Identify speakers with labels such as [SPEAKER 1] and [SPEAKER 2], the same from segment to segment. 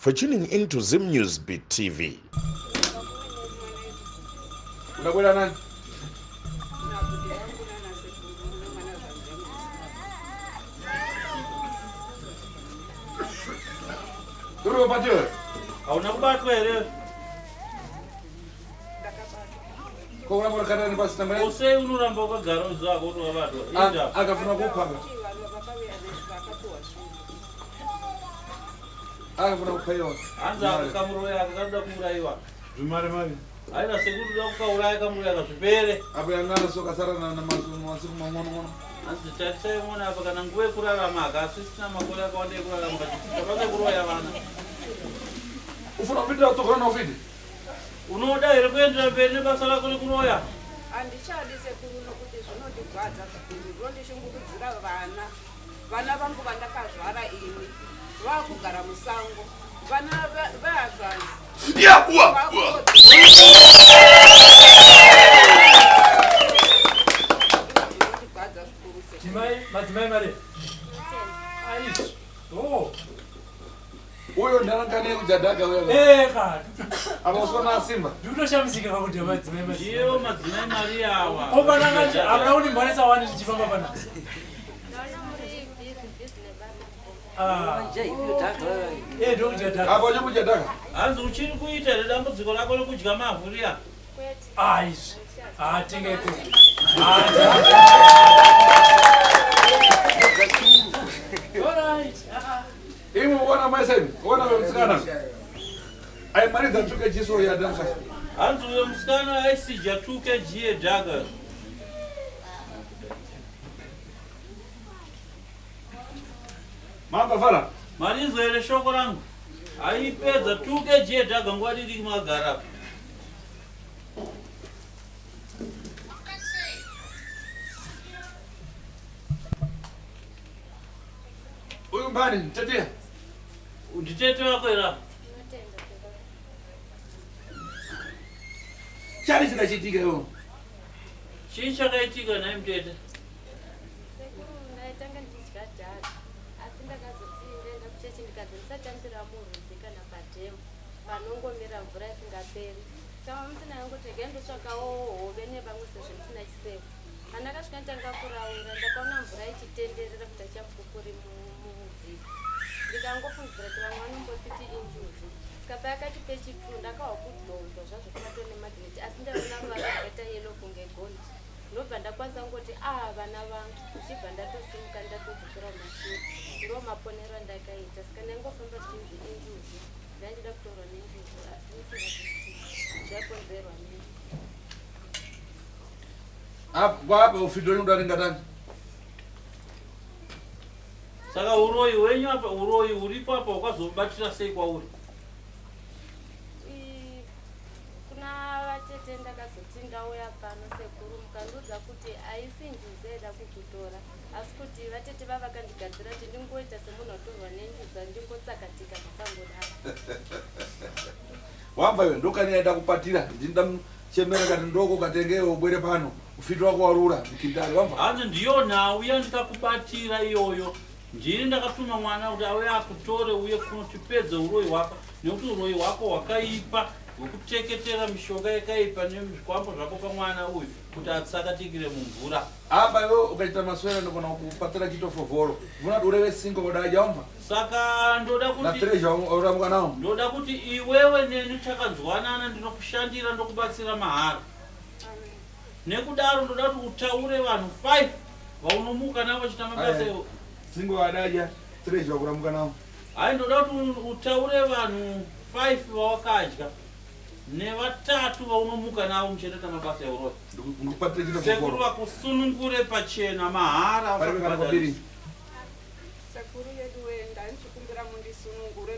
[SPEAKER 1] for tuning into Zim News Beat TV.
[SPEAKER 2] Aina seguro lo kaulaya kama ya kasupere
[SPEAKER 3] abuyangana soka sarana na masiku mangono
[SPEAKER 2] anzi tase mona abagana ngwe kurala maka sisina makola kwa ndege kurala maka tabaka kuroya bana
[SPEAKER 3] ufuna kupita utokana ufidi
[SPEAKER 2] unoda ere kwenda mbele basala kuli kuroya
[SPEAKER 4] andichadise kuno kuti zvinondibvadza zvikuru ndishungurudzira vana vangu vandakazvara ini vakugara musango vana vaazvanzi
[SPEAKER 5] madzimai mari
[SPEAKER 3] uyo ndarangane kujadhaga uyo anosona simba
[SPEAKER 5] ndikutoshamizika pakuti madzimai mari
[SPEAKER 2] iyo madzimai mari awa
[SPEAKER 5] opanangati amuna kuti mhoresa wani tichifamba pana
[SPEAKER 3] apo chekujadhaga
[SPEAKER 2] hanzi uchiri kuita nedambudziko rako rekudya mavhuriya
[SPEAKER 5] aizvi tengete
[SPEAKER 3] imwe uona maiseni uona vemusikana aimaridza 2 kg so yadhanka
[SPEAKER 2] hanzi uyo musikana aisija 2 kg yedhaga
[SPEAKER 3] mamba fara
[SPEAKER 2] marinzo ere shoko rangu aipedza 2 kg yedhaga nguva diki magara
[SPEAKER 3] uyu mbani tetea
[SPEAKER 2] nditete wako era
[SPEAKER 3] chari chinachitika iwo
[SPEAKER 2] chii chakaitika naye mutete
[SPEAKER 6] panongomera mvura isingaperi saka musina yangotega ndotsvakawo hove nevamwe sezvisina chiseko pandakasvika nditanga kuraura ndakaona mvura ichitenderera kuti achapupuri mumudzika ndikangofungidzira kuti vamwe vanombositi injuzi saka payakati pechitu ndakahwa kudhonzwa zvazvo kumato nemagneti asi ndaona ruvara rakaita yelo kunge gold ndobva ndakwanisa ngoti vana vangu ndichibva ndatosimuka ndatodzokera mumashure ndo maponero andakaita saka ndaingofamba zvichinzi injuzi ndandida kutorwa nenjuzi asi nisingazii zvakonzerwa nei
[SPEAKER 3] apa ufidoni udaringatani
[SPEAKER 2] saka uroyi wenyu apa uroyi uripo apa wakazobatira sei kwauri
[SPEAKER 6] kuna vatete ndakazoti ndauya pano sekuru mukandiudza kuti aisi njuzi aida kukutora asi kuti vatete vavakandigadzira kuti ndingoita semunhu watorwa nenjuzi andingotsakatika makangodaro
[SPEAKER 3] wamba iwe ndokaniaida kupatira ndinda chemera kati ndoko katengewo ubwere pano ufiti wako warura mukindari wamba
[SPEAKER 2] hanzi ndiyo nhau yandikakubatira iyoyo ndini ndakatuma mwana kuti auye akutore uye kunotipedza uroyi hwako nekuti uroyi hwako hwakaipa hwekuteketera mishonga yakaipa nezvikwambo zvako pamwana uyu kuti atisakatikire mumvura
[SPEAKER 3] apa iwe ukachita maswera ndokona kupatira chitofovhoro vuna kuti ureve singo kudaja wamba
[SPEAKER 2] saka ndoda kuti
[SPEAKER 3] natreja uramuka nawo
[SPEAKER 2] ndoda kuti iwewe neni takanzwanana ndinokushandira ndokubatsira mahara nekudaro ndoda kuti utaure vanhu 5 vaunomuka navo vachita mabasa iwo
[SPEAKER 3] singo adaja treja kuramuka nawo
[SPEAKER 2] hai ndoda kuti utaure vanhu 5 vawakadya nevatatu vaunomuka navo mucheneta mabasa euroi
[SPEAKER 3] ndikupatira
[SPEAKER 2] sekuru
[SPEAKER 3] chitofovhoro
[SPEAKER 2] vakusunungure pachena mahara
[SPEAKER 3] parive kana pabiri
[SPEAKER 4] sekuru yedu wenda ndichikumbira mundisunungure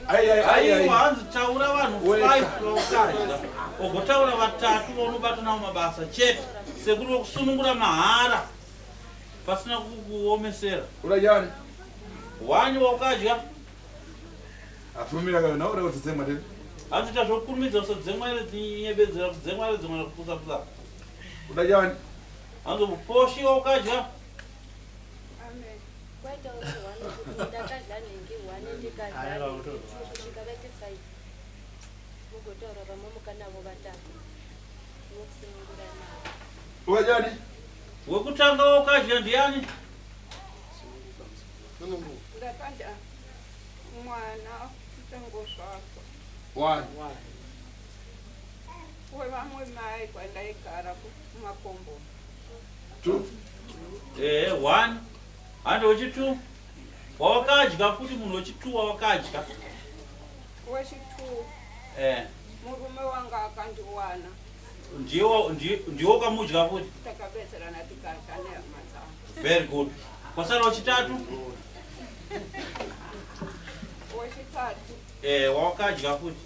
[SPEAKER 2] aiwa hanzi taura vanhu 5 vawakadya ugotaura vatatu vaunobata navo mabasa chete sekuru vakusunungura mahara pasina kukuomesera
[SPEAKER 3] urajani
[SPEAKER 2] 1 waukadya
[SPEAKER 3] afumira kayo nawo kuti tsemwa tete
[SPEAKER 2] hanzi tazvokurumidza kusadzemwaire dzinyebedzera kudzemwaire dzimwe kupusapusa
[SPEAKER 3] udajani
[SPEAKER 2] hanzi uposhi waukadya
[SPEAKER 6] kwaita kuti 1 ndakadya nenge 1 ndikadya kusvika 35 ndigotaura vamamuka navo vatatu vokusunungura navo.
[SPEAKER 3] Wajani?
[SPEAKER 2] Wekutanga wakadya ndiani?
[SPEAKER 4] ndakadya mwana kutengo zvako
[SPEAKER 3] One.
[SPEAKER 4] wevamwe mai kwandaigara kumakombo.
[SPEAKER 3] Two.
[SPEAKER 2] 1 handi wechitu wawakadya futi munhu wechitu wawakadya.
[SPEAKER 4] Wechitu murume wanga akandiwana
[SPEAKER 2] ndiwo kamudya futi.
[SPEAKER 4] takabetserana tikadya nehama dzangu.
[SPEAKER 2] Very good. Kwasara wechitatu?
[SPEAKER 4] Wechitatu
[SPEAKER 2] wawakadya futi.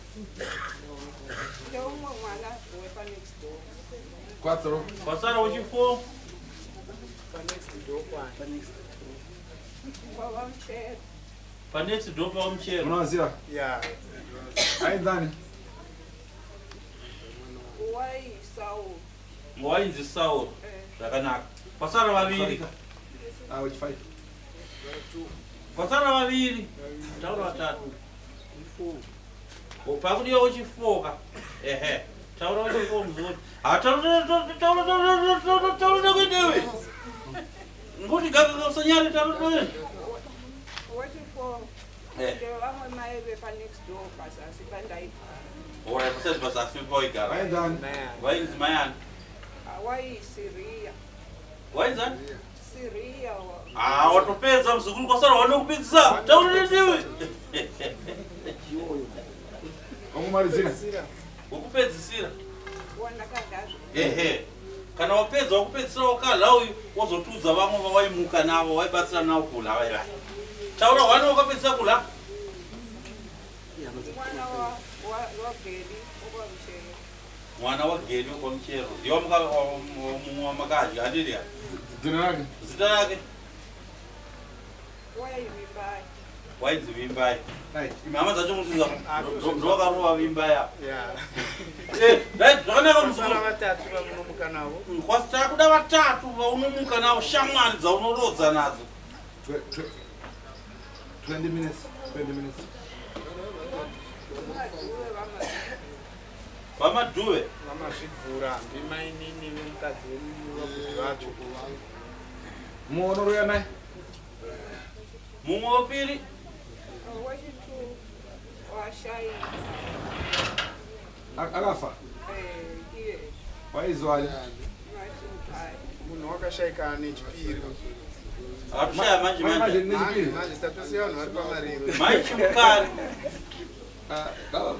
[SPEAKER 4] ndeumwe mwana wepanext door.
[SPEAKER 3] 4.
[SPEAKER 2] Kwasara wechi4?
[SPEAKER 4] Baba mchero.
[SPEAKER 2] Panext door pa mchero.
[SPEAKER 3] Unawaziva?
[SPEAKER 7] Yeah.
[SPEAKER 3] Aidhani?
[SPEAKER 4] Waisawo.
[SPEAKER 2] Wainzi Saul. Zvakanaka. Kwasara vaviri.
[SPEAKER 3] Which 5?
[SPEAKER 2] Kwasara vaviri. Taura vatatu. Pakudiwa wechi4 ehe. Taura wechi4 mzuri. Taura kwendewe. Nguti gaga usanyari taura.
[SPEAKER 4] Wechifo. Ndevamwe mai vepanext door pasasi pandaigara.
[SPEAKER 2] Ora kusezi pasasi poigara.
[SPEAKER 3] Aidhani?
[SPEAKER 2] Wainzi mayani.
[SPEAKER 4] Waisiriya.
[SPEAKER 2] Wainzi?
[SPEAKER 4] Siriya.
[SPEAKER 2] Watopedza mzukuru kwasara wanokupedzisa. Taura ndiwe.
[SPEAKER 3] Omumalizira.
[SPEAKER 2] Ukupedzisira.
[SPEAKER 4] Wandakadazvo.
[SPEAKER 2] Ehe. Kana wapedza wakupedzisira wakadla uyu wozotudza vamwe vawaimuka navo waibatsira navo kula vaiva. Taura wani wakapedzisa kula?
[SPEAKER 4] Mwana wageri wapamchero.
[SPEAKER 2] Mwana wageri wapamchero. Ndiwo makadya handiri.
[SPEAKER 3] Zina lake?
[SPEAKER 2] Zita rake?
[SPEAKER 4] Waivimbai.
[SPEAKER 2] Wainzi Vimbai.
[SPEAKER 3] Right.
[SPEAKER 2] Mama dzacho mutunza ndokarova Vimbai apa.
[SPEAKER 7] Yeah.
[SPEAKER 2] Zvakanaka muzukuru.
[SPEAKER 7] Vatatu vamunomuka navo.
[SPEAKER 2] Takuda vatatu vaunomuka navo shamwari dzaunorodza nadzo.
[SPEAKER 3] 20 minutes. 20 minutes.
[SPEAKER 2] Vamadhuve.
[SPEAKER 7] Vamazvibvura ndimainini vemukadzi vemuvakuti vacho.
[SPEAKER 3] Muono uya naye?
[SPEAKER 2] Mumwe wapiri.
[SPEAKER 4] Wechitu washaika.
[SPEAKER 3] Akafa?
[SPEAKER 4] Iye.
[SPEAKER 3] Waizwali?
[SPEAKER 4] Machimpai.
[SPEAKER 7] Munhu wakashaika nechipiri.
[SPEAKER 2] Akushaya manje
[SPEAKER 3] Manje
[SPEAKER 2] manje.
[SPEAKER 3] nechipiri?
[SPEAKER 7] Manje tatosiya vanhu vari pamariro.
[SPEAKER 2] Mai chimukari.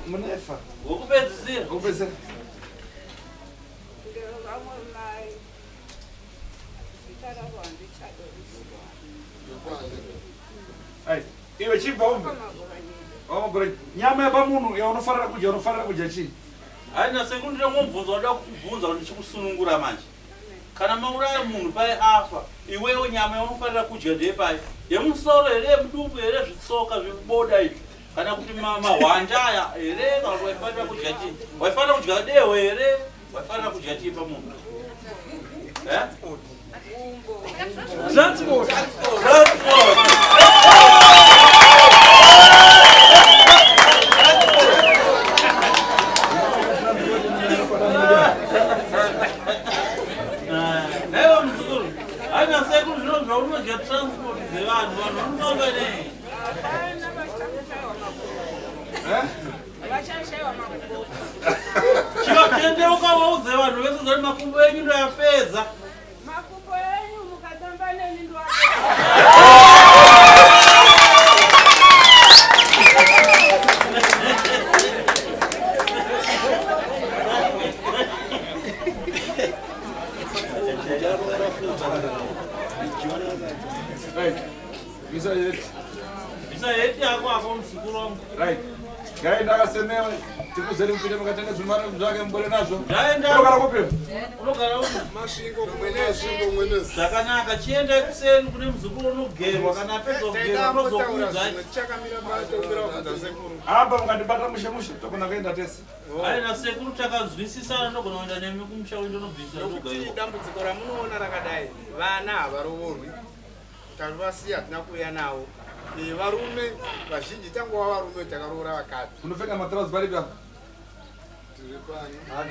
[SPEAKER 3] Munefa?
[SPEAKER 2] Wokupedzisira.
[SPEAKER 3] Wokupedzisira?
[SPEAKER 4] Ndevamwe mai. Zita ravo handichadorisi.
[SPEAKER 3] Ai, iwe chibva umbe? Wamagura nyama yapamunhu yaunofanira kudya chii?
[SPEAKER 2] Haina sekuru ndinongomubvunza wada kubvunza kuti ndichikusunungura manje. Kana mauraya munhu pai afa, iwewe nyama yaunofanira kudya ndepai? Yemusoro here, yemudumbu here, zvitsoka zvekuboda izvi. Kana kuti mahwandaya here, kana kuti waifanira kudya chii? Waifanira kudya dehwe here? Waifanira kudya chii pamunhu?
[SPEAKER 5] Transport.
[SPEAKER 2] Naiva muzukuru, haina sekuru zvino zvaunodya transport dzevanhu, vanhu vanononga nei?
[SPEAKER 4] Hapana vachashaiwa makubo. Vachashaiwa makubo.
[SPEAKER 2] Chivakutendeuka waudze vanhu vese kuti makumbo enyu ndoyapedza.
[SPEAKER 4] Makubo enyu mukatamba neni ndo
[SPEAKER 3] Right. Visa yeti.
[SPEAKER 2] Visa yeti yako hapo mzukuru wangu.
[SPEAKER 3] Right. Gaenda akasemewe. Tikuzeri mpite mukatenge zvimari zvake mbore nazvo.
[SPEAKER 2] Ndaenda.
[SPEAKER 3] Unogara kupi?
[SPEAKER 2] Unogara uku.
[SPEAKER 7] Masvingo mwenezi.
[SPEAKER 2] Zvakanaka chienda kuseni kune mzukuru unogerwa kana apedza kugerwa unozokuudza.
[SPEAKER 7] Tichakamira patombera kubvunza sekuru.
[SPEAKER 3] Apa mukandibata mushe togona kuenda tese.
[SPEAKER 2] Haina sekuru takazwisisana ndogona kuenda nemi kumusha wendo nobvisa
[SPEAKER 7] Nokuti dambudziko ramunoona rakadai vana havaroorwi. Tavasiya hatina kuuya navo. Varume vazhinji tangova varume takaroora vakadzi.
[SPEAKER 3] Unopfeka matirauzi pari apa?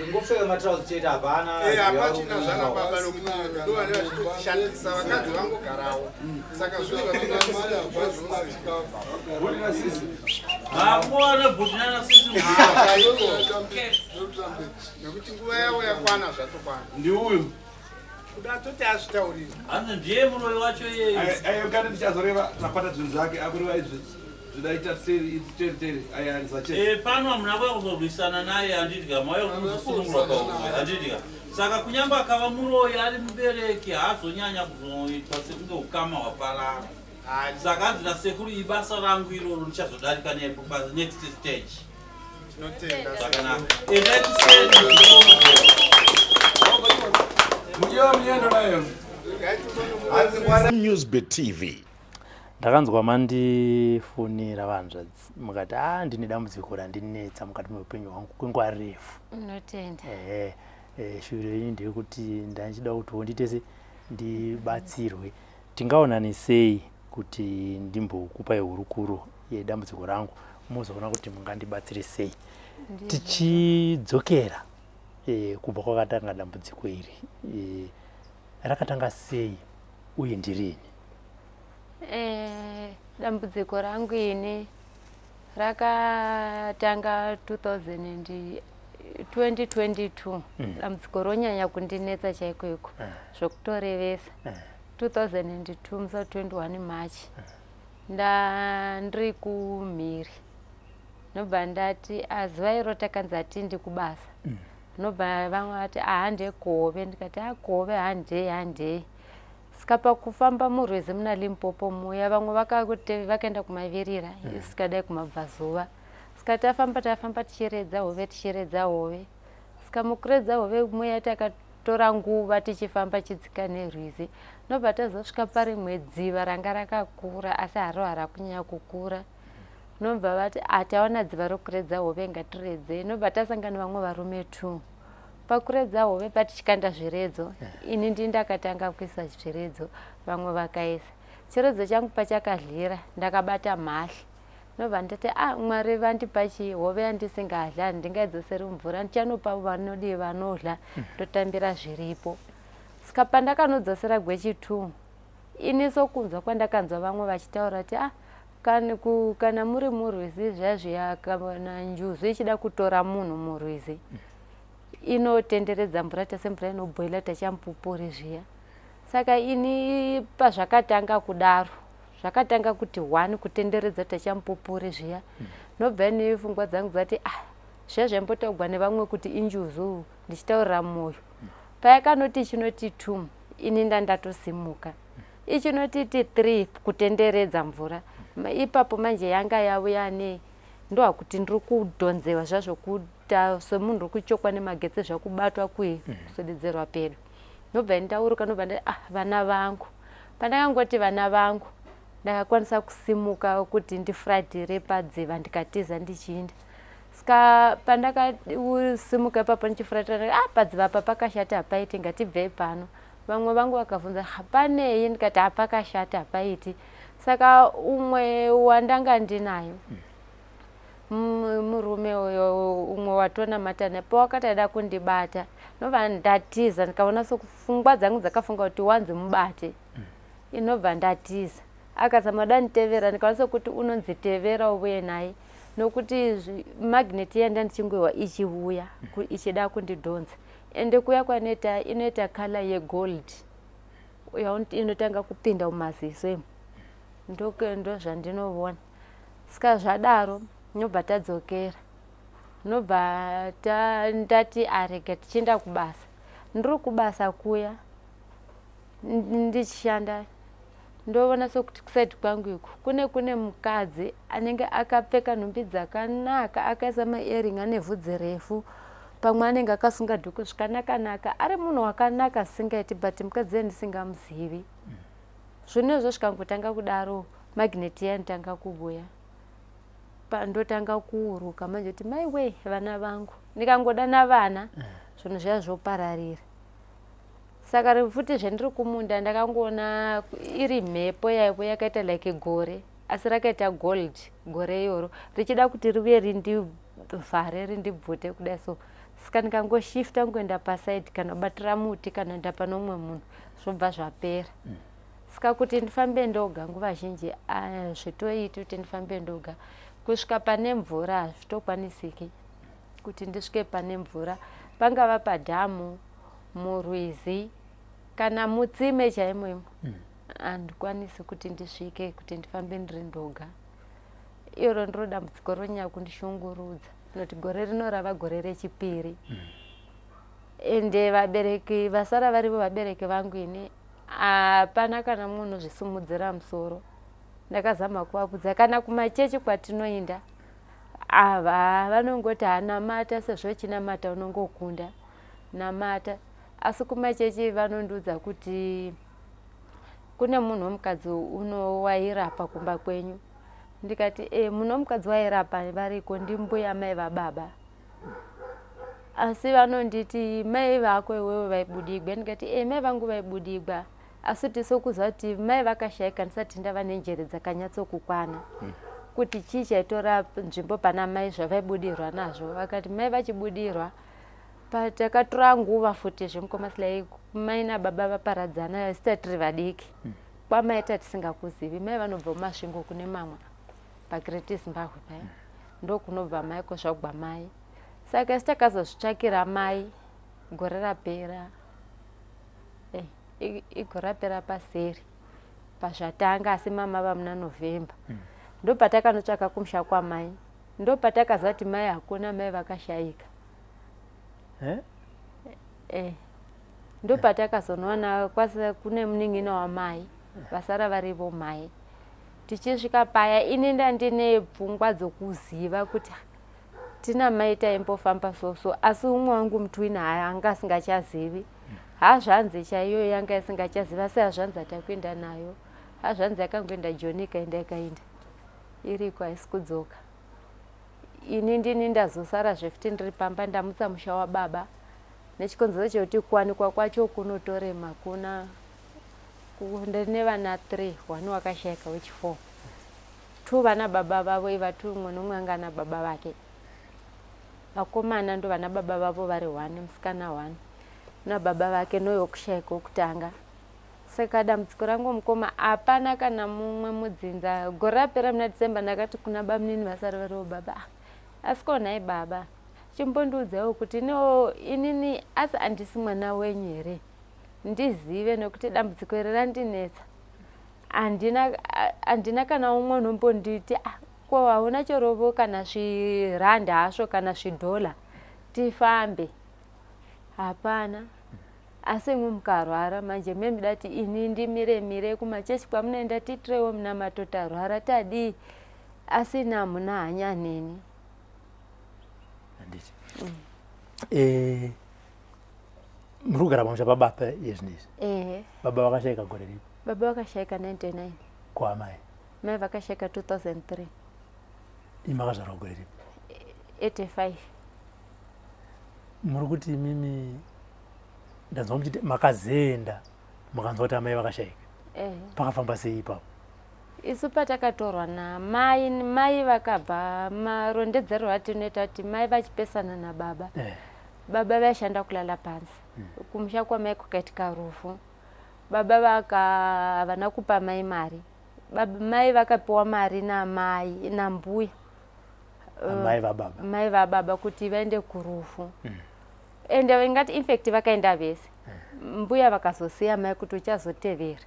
[SPEAKER 8] Ngofika matrauzi chete hapana.
[SPEAKER 7] Hapachina zvakababa nokuti ndo vane vachishandisa vakadzi vangogarawo. Saka zvino
[SPEAKER 2] Hakuona bhutinana sisi
[SPEAKER 7] nekuti nguva yavo yakwana zvatokwana.
[SPEAKER 3] Ndiuyu.
[SPEAKER 7] Kuda toti azvitaurira.
[SPEAKER 2] hanzi ndiye muroyi wacho iyeyi.
[SPEAKER 3] Ayo kana ndichazoreva napata zvinhu zvake akureva izvi zvidaita seri tere aya zache.
[SPEAKER 2] Pano hamuna kuya kuzorwisana naye handidya mauya kuzosunungura kwaumwe handidya. Saka kunyamba akava muroyi ari mubereki haazonyanya kuzoitwa sekunge ukama hwaparara. Saka hanzi nasekuru ibasa rangu iroro richazodarika next stage.
[SPEAKER 7] Tinotenda.
[SPEAKER 2] Zvakanaka. Endai kuseri.
[SPEAKER 3] Mujiwa mnyendo nayo.
[SPEAKER 1] Newsbit TV.
[SPEAKER 5] Ndakanzwa mandifonera vanzvadzi mukati ndine dambudziko randinetsa mukati meupenyu hwangu kwenguva refu.
[SPEAKER 6] Unotenda.
[SPEAKER 5] Shure ini ndeyekuti ndachida kutiwo nditese ndibatsirwe. Tingaonani sei kuti ndimbokupai hurukuro yedambudziko rangu muzoona kuti mungandibatsire sei. Tichidzokera kubva kwakatanga dambudziko iri rakatanga sei uye ndirini?
[SPEAKER 6] Dambudziko rangu ini rakatanga 2022. Dambudziko ronyanya kundinetsa chaiko zvokutorevesa. 2022 musa 21 March. Ndiri kumhiri. Nobva ndati zuva iro takanzi hatindi kubasa. Nobva vamwe vati handegove. Ndikati gove handei. Saka pakufamba murwizi muna Limpopo muya vamwe vakaenda kumavirira sikadai kumabvazuva. Saka tafamba tichiredza hove. Saka mukuredza hove muya takatora nguva tichifamba chidzika nerwizi. Nobva tazosvika parimwe dziva ranga rakakura asi haro harakunyanya kukura. Nobva vati taona dziva rokuredza hove ngatiredze. Nobva tasangana vamwe varume 2. Pakuredza hove patichikanda zviredzo. Ini ndakatanga kuisa zviredzo vamwe vakaisa. Chiredzo changu pachakadlira ndakabata mhahli. Nobva ndati Mwari vandipa hove yandisingadla ndingaidzoseri mvura ndichanopa vanodiwa vanodla ndotambira zviripo. Saka pandakanodzosera gwechi 2 ini sokunzwa kwandakanzwa vamwe vachitaura kuti kana muri murwizi zvazviya kana njuzu ichida kutora munhu murwizi inotenderedza mvura semvura inobhoila tachampupuri zviya. Saka ini pazvakatanga kudaro zvakatanga kuti 1 kutenderedza tachampupuri zviya. Nobva nepfungwa dzangu dzati zvezvembotogwa nevamwe kuti injuzu ndichitaurira moyo. Payakanoti chinoti 2 ini ndatosimuka. Ichinoti 3 kutenderedza mvura. Ipapo manje yanga yavo yane ndo kuti ndiri kudhonzewa zvazvo kuita semunhu kuchokwa nemagetsi zvakubatwa kuswededzerwa pedo. Nobva ndauruka nobva ndati vana vangu. Pandakangoti vana vangu ndakakwanisa kusimuka kuti ndifradhire padziva ndikatiza ndichiinda. Saka pandakasimuka ipapo ndichifradhira padziva apa pakashata hapaiti ngatibvei pano. Vamwe vangu vakabvunza panei ndikati pakashata hapaiti. Saka umwe wandanga ndinayo murume uyo umwe watonamata napo wakatada kundibata. Nobva ndatiza ndikaona sokufungwa dzangu dzakafunga kuti wanzi mubate. Inobva ndatiza. Akazama danitevera ndikaona sokuti unonzi tevera uye naye. Nokuti magneti yanda ndichingoiwa ichiuya ichida kundidhonza. Ende kuya kwanoita inoita color yegold. Inotanga kupinda mumaziso. Ndo zvandinoona. Saka zvadaro nobva tadzokera. Nobva ndati arega tichienda kubasa. Ndiri kubasa kuya ndichishanda. Ndoona sokuti kuside kwangu iko kune mukadzi anenge akapfeka nhumbi dzakanaka akaisa maearring ane vhudzi refu. Pamwe anenge akasunga dhuku zvakanaka ari munhu wakanaka singaiti but mukadzi ndisingamuzivi. Zvinezvo zvikangotanga kudaro magneti yanotanga kubuya. Ndotanga kuuruka manje kuti maiwe vana vangu. Ndikangoda navana zvinhu zviya zvopararira. Saka futi zvendiri kumunda ndakangoona iri mhepo yaivo yakaita like gore asi rakaita gold gore iroro richida kuti rive rindivhare rindibvute kudai so.
[SPEAKER 9] saka ndikangoshifta ngoenda pasaidi kana kubatira muti kana nda pane umwe munhu zvobva zvapera. Saka kuti ndifambe ndoga nguva zhinji zvitoiti kuti ndifambe ndoga kusvika pane mvura hazvitokwanisiki kuti ndisvike pane mvura, pangava padhamu, murwizi kana mutsime chaimwemo handikwanisi kuti ndisvike kuti ndifambe ndiri ndoga. Iro ndiro dambudziko ronyanya kundishungurudza noti gore rino rava gore rechipiri. Ende vabereki vasara varivo vabereki vangu ini hapana kana munhu zvisumudzira musoro. Ndakazama kuvabudza kana kumachechi kwatinoenda ava vanongoti namata sezvo chinamata unongokunda namata, asi kumachechi vanondiudza kuti kune munhu womukadzi unowairapa kumba kwenyu. Ndikati munhu womukadzi wairapa variko ndimbuya mai vababa, asi vanonditi mai vako iwewe vaibudigwa. Ndikati mai vangu vaibudigwa, asi tisokuziva kuti mai vakashayika ndisati ndava nenjere dzakanyatsokukwana kuti chii chaitora nzvimbo pana mai zvavaibudirwa nazvo. Vakati mai vachibudirwa patakatora nguva futi zvemukomasilai mai nababa vaparadzana isita tiri vadiki kwamai tatisingakuzivi. Mai vanobva mumasvingo kune mamwe paGreat Zimbabwe paya ndokunobva mai kozvagwa mai. Saka sitakazozvitsvakira mai gore rapera igore rapera paseri pazvatanga, asi mama vamuna November ndopatakandotsvaka kumusha kwamai, ndopatakaziva kuti mai hakuna, mai vakashayika. Ndopatakazonoona kune munin'ina wamai vasara varivo mai. Tichisvika paya ini ndandine pfungwa dzokuziva kuti tina mai taimbofamba soso, asi umwe wangu mutwina anga asingachazivi. Hazvanzi chaiyo yanga isingachaziva, asi hazvanzi atakuenda nayo. Hazvanzi yakangoenda Joni ikaenda ikaenda iriko haisi kudzoka. Ini ndini ndazosara zvefuti ndiri pamba ndamutsa musha wababa nechikonzero chekuti kuwanikwa kwacho kunotorema. Kuna ndine vana 3, 1 wakashayika wechi4, 2 vana baba vavo iva 2 umwe nomwe anga na baba vake. Vakomana ndo vana baba vavo vari 1, musikana 1 na baba vake noyokushayika wokutanga. Saka dambudziko rangu mukoma hapana kana mumwe mudzinza. Gore rapera muna December ndakati kuna bamunini vasari varivo baba, asi konai baba chimbondiudzawo kuti inini asi handisi mwana wenyu here ndizive, nekuti dambudziko iri randinetsa. Handina kana umwe unombonditi ko hauna chorovo kana zviranda hasvo kana zvidola tifambe, hapana. Asi imwe mukarwara manje memida kuti ini ndimire kumachechi kwamunoenda titirewo muna matotarwara tadii, asi namuna hanya neni.
[SPEAKER 5] Muri kugara pamusha pababa yezvinezvi? Baba vakashayika gore ripi?
[SPEAKER 9] Baba vakashayika 99.
[SPEAKER 5] Kwamai?
[SPEAKER 9] Mai vakashayika 2003.
[SPEAKER 5] Imakazvarwa gore ripi?
[SPEAKER 9] 85.
[SPEAKER 5] Muri kuti imimi ndanzwa muchiti makazoenda mukanzwa kuti amai vakashayika, pakafamba sei ipapo?
[SPEAKER 9] Isu patakatorwa namai, mai vakabva marondedzero atinoita kuti mai vachipesana nababa, baba vaishanda kulala pansi. Kumusha kwamai kwakaitika rufu, baba havana kupa mai mari. Mai vakapiwa mari namai nambuya mai vababa kuti vaende kurufu. Ende ingati infect vakaenda vese. Mbuya vakazosiya mai kuti uchazotevera.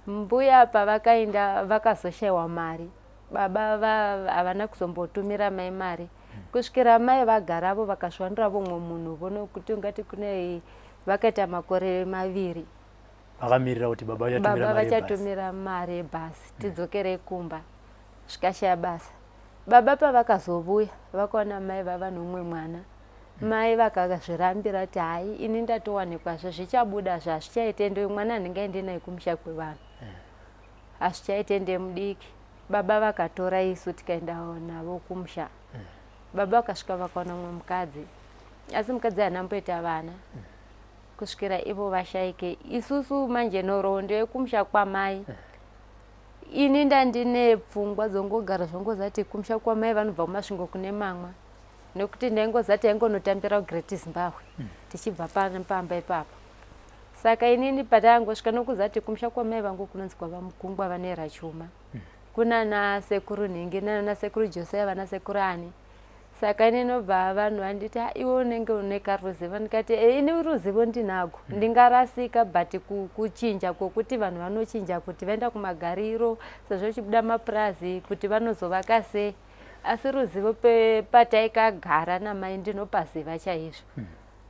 [SPEAKER 9] Mbuya pavakaenda vakazoshayiwa mari. Baba havana kuzombotumira mai mari. Kusvikira mai vagaravo vakazviwanira vomwe munhu vono kuti ungati kune vakaita makore 2
[SPEAKER 5] vakamirira kuti baba
[SPEAKER 9] vachatumira mari basi tidzokere kumba. Zvikashaya basa. Baba pavakazovuya vakaona mai vava nomumwe mwana. Mai vakazvirambira kuti hai ini ndatowanikwa zvichabuda zvazvichaitende mwana ndingaende naye kumusha kwevanhu. Hazvichaitende mudiki. Baba vakatora isu tikaenda navo kumusha. Baba vakasvika vakaona mumwe mukadzi, asi mukadzi haana vana. Kusvikira ivo vashayike. Isusu manje nhoroondo yekumusha kwamai. Ini ndandine pfungwa dzongogara zvongozati kumusha kwamai vanobva mumasvingo kune mamwe nekuti ndaingozati aingonotambira kuGreat Zimbabwe tichibva pamba ipapo. Saka inini patangosvika nokuzati kumusha kwamai vangu kunonzi kwava Mugungwa vanera chuma. Kuna na sekuru Nhingi na sekuru Joseph na sekuru Ani. Saka inini nobva vanhu vanditi iwe unenge une karuzivo, ndikati ini ruzivo ndinagwo ndingarasika but kuchinja kwokuti vanhu vanochinja kuti vaenda kumagariro sezvo chibuda mapurazi kuti vanozovaka sei. Asi ruzivo pataikagara namai ndinopaziva chaizvo.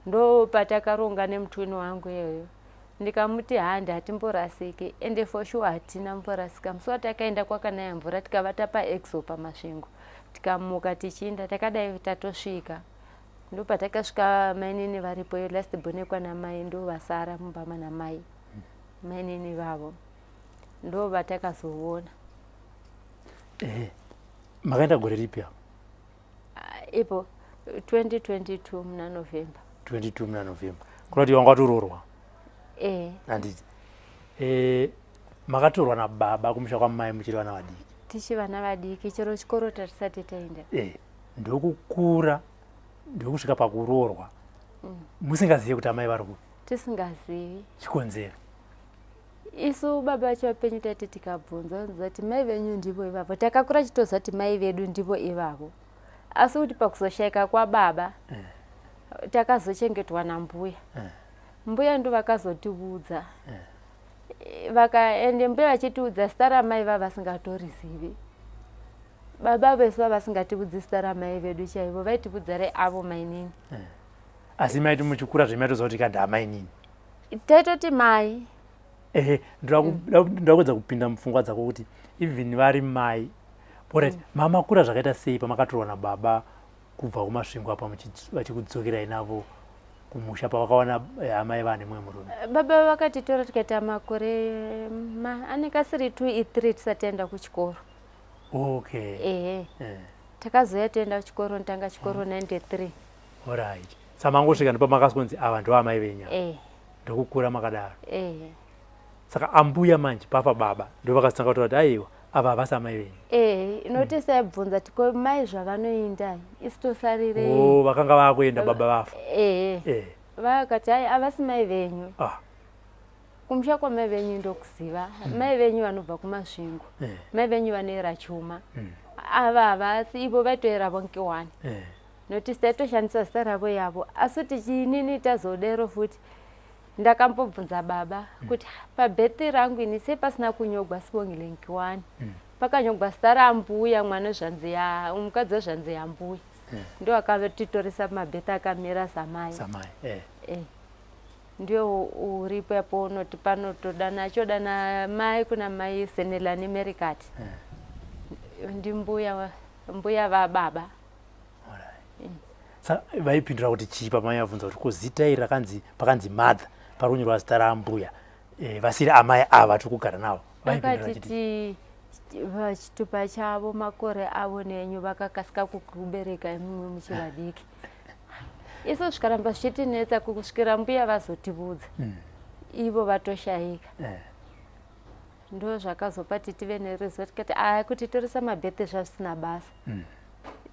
[SPEAKER 9] Ndo patakaronga nemutwini wangu iyoyo ndikamuti handi hatimborasiki ende for sure hatina mborasika. Musi watakaenda kwakanaya mvura tikavata paExo pamasvingo tikamuka tichiinda takadai tatosvika. Ndo patakasvika mainini varipo last born kwanamai ndo vasara mumbama namai mainini vavo ndo vatakazoona.
[SPEAKER 5] Makaenda gore ripi hapo?
[SPEAKER 9] Ipo 2022 muna November.
[SPEAKER 5] 22 muna November. Kunoti wanga watororwa? Handiti. Makatorwa nababa kumusha kwamai muchiri vana vadiki?
[SPEAKER 9] Tichi vana vadiki chero chikoro tatisati taenda.
[SPEAKER 5] Ndokukura ndokusvika pakurorwa. Musingazivi kuti amai vari kupi?
[SPEAKER 9] Tisingazivi.
[SPEAKER 5] Chikonzero?
[SPEAKER 9] Isu baba vacho vapenyu tati tikabvunza kuti mai venyu ndivo ivavo. Takakura chitoziva kuti mai vedu ndivo ivavo. Asi kuti pakuzoshaika kwababa takazochengetwa nambuya. Mbuya ndo vakazotiudza. Ende mbuya vachitiudza zita ramai vava vasingatorizivi. Baba vesu vava vasingatiudzi zita ramai vedu chaivo, vaitiudza reavo mainini.
[SPEAKER 5] Asi maiti muchikura zvemaitoziva kuti kadhi amai nini?
[SPEAKER 9] Taitoti mai.
[SPEAKER 5] Ndakuedza kupinda mupfungwa dzako kuti even vari mai. Mama kura zvakaita sei pamakatorwa nababa kubva kumasvingo apa vachikudzokerai navo kumusha pavakaona amai vane mumwe murume?
[SPEAKER 9] Baba vakatitora tikaita makore anekasiri 2-3 tisati taenda kuchikoro. Takazoya toenda kuchikoro ndotanga chikoro 93.
[SPEAKER 5] Alright. Samangosvika ndipo makasonzi ava ndo amai venyu. Ndokukura makadaro. Saka ambuya manje pafa baba ndo vakatanga kuti aiwa ava havasi amai venyu?
[SPEAKER 9] Inoti saibvunza tiko mai zvavanoindai isu tosarire.
[SPEAKER 5] Vakanga vakuenda baba vafa?
[SPEAKER 9] Vakati hai havasi mai venyu. Kumusha kwamai venyu ndokuziva. Mai venyu vanobva kumasvingo. Mai venyu vanera chuma. Ava havasi ivo vaitoera vonkewani. Noti taitoshandisa zita ravo yavo. Asi tichinini tazodero futi ndakambobvunza baba kuti pabhethi rangu ini sei pasina kunyogwa Sibongile Nkiwani. Pakanyogwa zita rambuya mukadzi wezvanzi yambuya. Ndo akatitoresa mabhethi akamira samai. Ndio uripo yapo unoti panotodana chodana mai kuna mai Senelani Merikati. Ndi mbuya vababa.
[SPEAKER 5] Vaipindura kuti chii pamai vabvunza kuti kuzita iri pakanzi mother pakunyorwa zita rambuya vasiri amai ava tiri kugara navo?
[SPEAKER 9] Vakatiti vachitupa chavo makore avo nenyu vakakasika kukubereka imwe muchivadiki. Isu zvikaramba zvichitinetsa kusvikira mbuya vazotiudza ivo vatoshaika. Ndo zvakazopati tive neruzivo tikati kuti toresa mabhethi zvazvisina basa.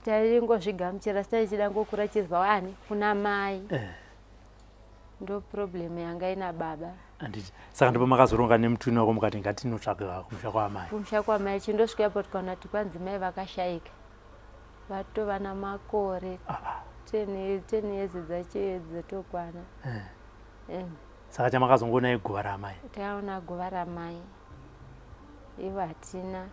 [SPEAKER 9] Taingozvigamuchira sitaichida ngokura chizva wani kuna mai. Ndo problem yanga ina baba.
[SPEAKER 5] Anditi. Saka ndipo makazoronga nemutwini wako mukati ngatinotsvaka kumusha kwamai.
[SPEAKER 9] Kumusha kwamai chindosvika yapo tikaona kuti kwanzi mai vakashaika. Vatova namakore 10 years dzatokwana.
[SPEAKER 5] Saka chamakazongoona iguva ramai?
[SPEAKER 9] Taona guva ramai. Ivo hatina.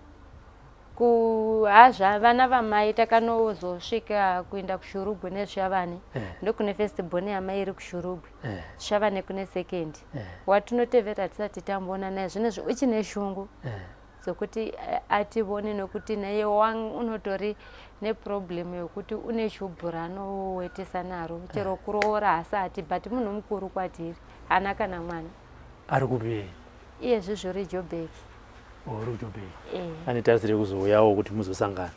[SPEAKER 9] Kuhazva vana vamai takanozosvika kuenda kuShurubwe nezvavane. Ndokune first born yamai iri kuShurubwe. Zvavane kune second. Watinotevera tisati tamboona naye zvinezvi uchine shungu. Sokuti ativone nokuti naye unotori neproblem yokuti une chubhura anowetesa naro. Chero kuroora hasati but munhu mukuru kwatiri. Hana kana mwana.
[SPEAKER 5] Ari kupi?
[SPEAKER 9] Iye zvizvori Joburg.
[SPEAKER 5] Anitarisire kuzouyawo kuti muzosangana?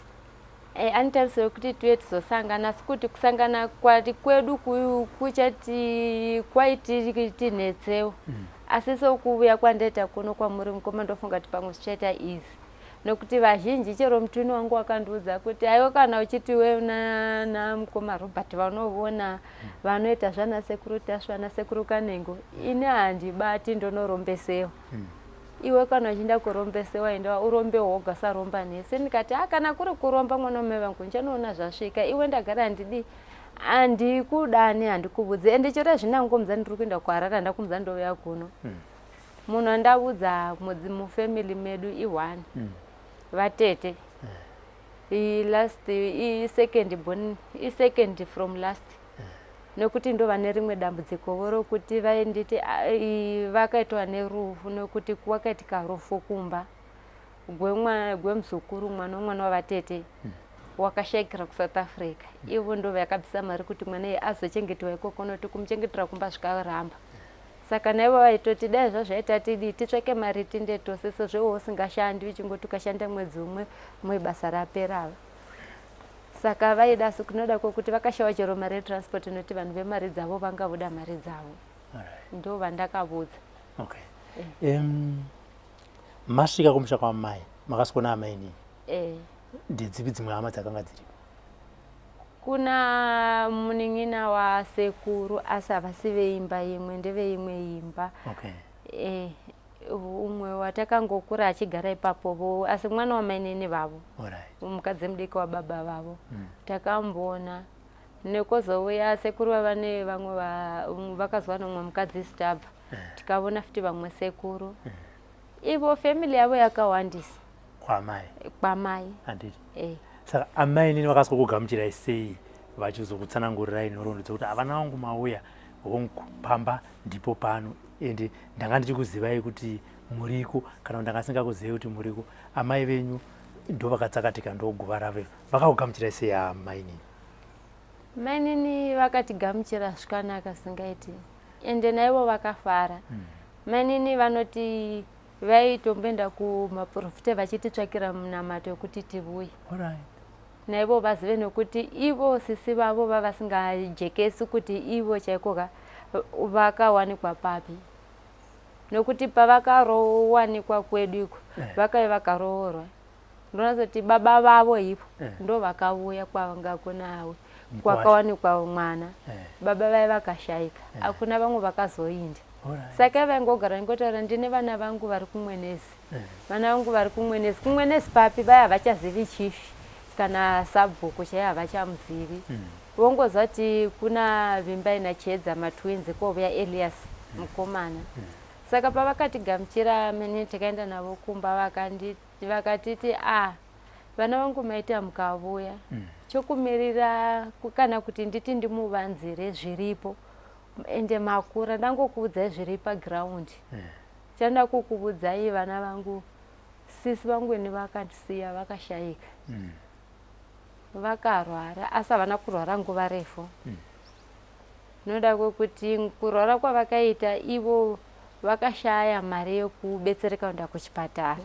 [SPEAKER 9] Anitarisire kuti tuye tizosangana, asi kuti kusangana kwati kwedu kuchati kwaiti tinetsewo. Asi sokuuya kwandaita kuno kwamuri mukoma ndofunga kuti pamwe zvichaita easy. nokuti vazhinji chero mutuni wangu wakandiudza kuti aiwa kana uchiti we na mukoma Robert vanoona vanoita zvana sekuru tasva vana sekuru Kanengo ine handibati ndonorombesewa iwe kana uchinda kurombesewa enda urombe woga saromba nese ndikati kana kuri kuromba mwana mume vangu ndichanoona zvasvika iwe ndagara ndidi handikudani handikubudzi ende chero zvinangomudza ndiri kuenda kuHarare ndakumudza ndouya kuno munhu andaudza mufamily medu i1 vatete second from last nokuti ndo vane rimwe dambudziko vorokuti vaenditi vakaitwa nerufu nokuti kwakaitika rufu kumba gwemuzukuru mwana wavatete wakashayikira kuSouth Africa ivo ndo vakabvisa mari kuti mwana azochengetwa ikoko noti kumuchengetera kumba zvikaramba saka naivo vaitoti dai zvazvaita tidi titsvake mari tindetose sezvo usingashandi uchingoti ukashanda mwedzi umwe basa raperava saka vaida kunoda kwokuti vakashawa chero mari yetransport noti vanhu vemari dzavo vangavoda mari dzavo ndo vandakavudza.
[SPEAKER 5] Masvika kumusha kwamai makasvikona amai nii ndidzipi dzimwe hama dzakanga dziripo?
[SPEAKER 9] Kuna munin'ina wasekuru asi havasi veimba imwe ndeveimwe imba umwe watakangokura achigara ipapo asi mwana wamainini vavo mukadzi mudiki wababa vavo takamboona nekozouya sekuru vavane vamwe vakazwa nomwe mukadzi sitabva tikaona futi vamwe sekuru ivo family yavo yakawandisa kwamai
[SPEAKER 5] handiti saka amai nini vakaswa kugamuchirai sei vachizokutsanangurirai nhoroondo dzokuti havana vangu mauya pamba ndipo pano ende ndanga ndichikuzivai kuti muriko kana ndanga singakuzivai kuti muriko amai venyu ndo vakatsakatika ndo guva ravo vakakugamuchirai sei amai nini?
[SPEAKER 9] Mai nini vakatigamuchira zvakanaka singaiti ende naivo vakafara. Mai nini vanoti vaitomboenda kumaprofita vachititsvakira munamato yokuti tivuye naivo vazive nokuti ivo sisi vavo vavasingajekesi kuti ivo chaikoga vakawanikwa papi nokuti pavakarowanikwa kwedu iko vakai vakaroorwa ndonazoti baba vavo ivo ndo vakauya kwavanga kunawe kwakawanikwa mwana baba vai vakashayika hakuna vamwe vakazoinda saka vaingogara ngotaura ndine vana vangu vari kumwenezi vana vangu vari kumwenezi papi vai havachazivi chifi kana sabhuku chai havachamuzivi vongozati kuna vimbaina chedza matwinzi kovya Elias mukomana saka pavakatigamuchira mene tikaenda navo kumba vakatiti vana vangu maita mukavuya chokumirira kana kuti nditi ndimuvanzire zviripo ende makura ndangokuudzai zviri paground chanda kukuudzai vana vangu sisi vangu ene vakandisiya vakashayika vakarwara asi havana kurwara nguva refu noda kwekuti kurwara kwavakaita ivo vakashaya mari yekubetsereka kuenda kuchipatara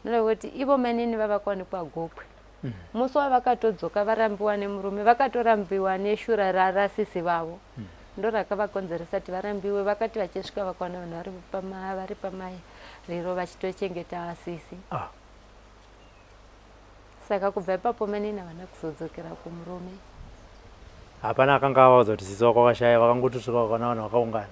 [SPEAKER 9] noda kwekuti ivo manini vavakawanikwa gokwe musi wavakatodzoka varambiwa nemurume vakatorambiwa neshura rasisi vavo ndo rakavakonzeresa kuti varambiwe vakati vachisvika vakaona vanhu vari pamariro vachitochengeta asisi saka kubva ipapo manini havana kuzodzokera kumurume.
[SPEAKER 5] Hapana akanga avaudza kuti sisi wako wakashaya vakangotosvika vakaona vanhu vakaungana?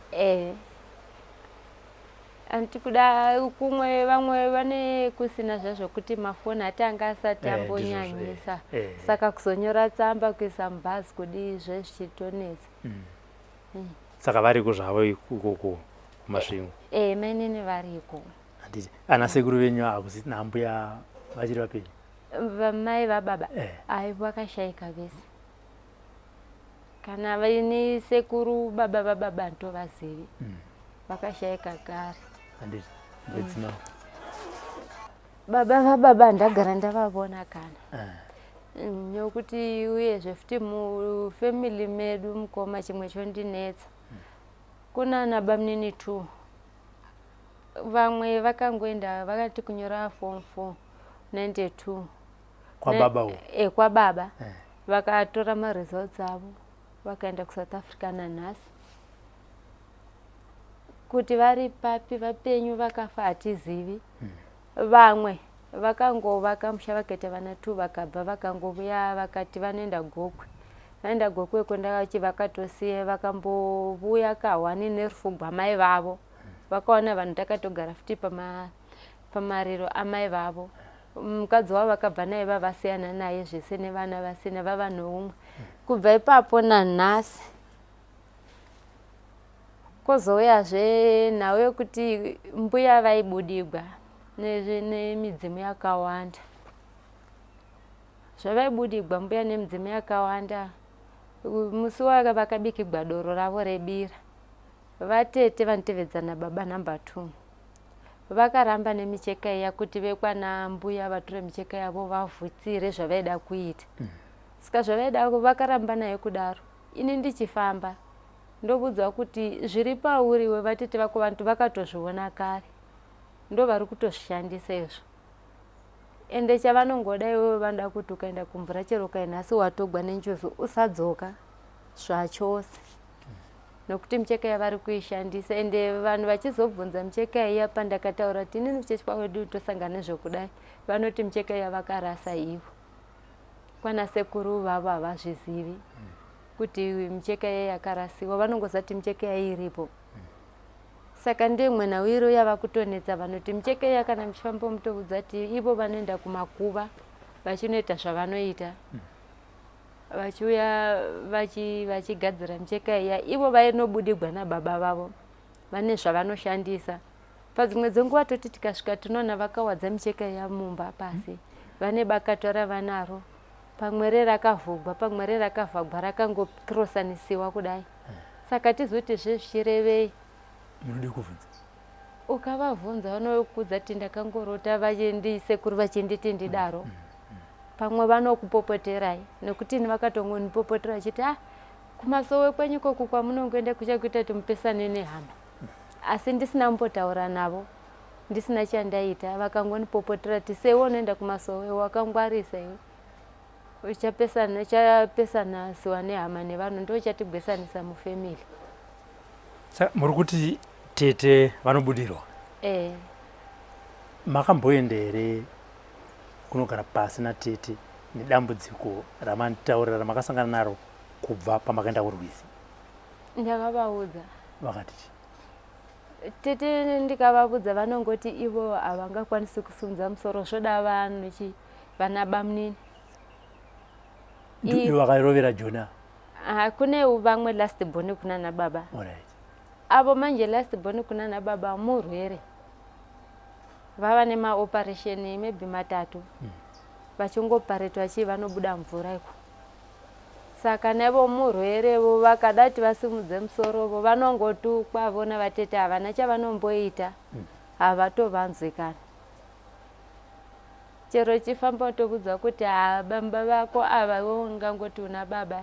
[SPEAKER 9] Anti kuda kumwe vamwe vane kusina zvazvokuti mafoni atanga asati ambonyanyisa saka kuzonyora tsamba kuisa mubhazi kudi zvezvichitonetsa
[SPEAKER 5] saka variko zvavo ikoko kumasvingo?
[SPEAKER 9] mainini variko.
[SPEAKER 5] Handiti ana sekuru venyu hakusi nambuya vachiri vapenyu?
[SPEAKER 9] Vamai vababa aivo vakashayika vese kana vaini sekuru baba vababa ntovazivi vakashayika kare.
[SPEAKER 5] Handiti ndedzina
[SPEAKER 9] baba vababa ndagara ndavavona kana nokuti uyezve futi mufamily medu mukoma chimwe chondinetsa kuna nabamunini 2 vamwe vakangoenda vakati kunyora form 4 92
[SPEAKER 5] kwababa
[SPEAKER 9] kwababa vakatora maresults avo vakaenda kuSouth Africa nanhasi kuti vari papi vapenyu vakafa hatizivi vamwe vakangovaka musha vakaita vana 2 vakabva vakangovuya vakati vanoenda Gokwe. Vaenda Gokwe kundakachi vakatosiye vakambovuya kahwani nerufugwa mai vavo. Vakaona vanhu takatogara futi pamariro amai vavo. Mukadzi wavo vakabva naye vavasiyana naye zvese nevana vasina vava noumwe. Kubva ipapo nanhasi kozouyazve nhau yokuti mbuya vaibudigwa nemidzimu yakawanda. Zvavaibudigwa mbuya nemidzimu yakawanda. Musi waka vakabikigwa doro ravo rebira. Vatete vanotevedzana baba namba 2 vakaramba nemicheka iya kuti vekwana mbuya vatore micheka yavo vavhutsire zvavaida kuita. Saka zvavaida vakaramba naye kudaro. Ini ndichifamba ndobudzwa kuti zviri pauriwe vatete vako vantu vakatozviona kare. Ndo vari kutoshandisa izvo. Ende chavanongoda iwewe vanoda kuti ukaenda kumvura chero kainhasi watogwa nenjodzi usadzoka zvachose. Nokuti micheka yavari kuishandisa ende vanhu vachizobvunza micheka iya pandakataura kuti inini mucheche wedu tosangana nezvekudai vanoti micheka iya vakarasa ivo. Kwana sekuru vavo havazvizivi kuti micheka iya yakarasiwa vanongozati micheka iya iripo. Saka ndimwe nawiro yava kutonetsa vanhu kuti micheka iya kana muchifamba mutobudza kuti ivo vanoenda kumakuva vachinoita zvavanoita. Vachiuya vachigadzira micheka iya ivo vainobudigwa nababa vavo vane zvavanoshandisa. Padzimwe dzenguva toti tikasvika tinoona vakawadza micheka iya mumba pasi. Vane bakato ravanaro pamwe rakavhugwa pamwe rakavhagwa rakangokirosanisiwa kudai. Saka tizoti zvezvichirevei
[SPEAKER 5] munode kuvhunza
[SPEAKER 9] ukavavhunza vanokudza kuti ndakangorota sekuru vachinditi ndidaro. Pamwe vanokupopoterai nekuti ni vakatongondipopotera vachiti kumasowe kwenyu koku kwamunongoenda kuchakuita kuti mupesane nehama. Asi ndisina mbotaura navo ndisina chandaita vakangondipopotera kuti sewe unoenda kumasowe wakangwarisa iwe uchapesana siwa nehama nevanhu ndo chatigwesanisa mufamily.
[SPEAKER 5] Muri kuti tete vanobudirwa. Makamboenda here kunogara pasi natete nedambudziko ramanitaurira ramakasangana naro kubva pamakaenda kurwizi?
[SPEAKER 9] Ndakavaudza.
[SPEAKER 5] Vakati
[SPEAKER 9] tete ndikavaudza vanongoti ivo havangakwanisi kusimudza musoro zvoda vana bamunini.
[SPEAKER 5] Vakarovera Jona?
[SPEAKER 9] Kune vamwe last born kuna nababa. Avo manje last born kuna nababa murwere. Vava nemaoperation maybe 3 vachingoparetwa vachi vanobuda mvura iko. Saka nevo murwere vo vakadati vasimudze musoro vo vanongotukwa vona vatete havana chavanomboita havatovanzwikana. Chero chifamba utobudza kuti bamba vako ava ungangoti una baba.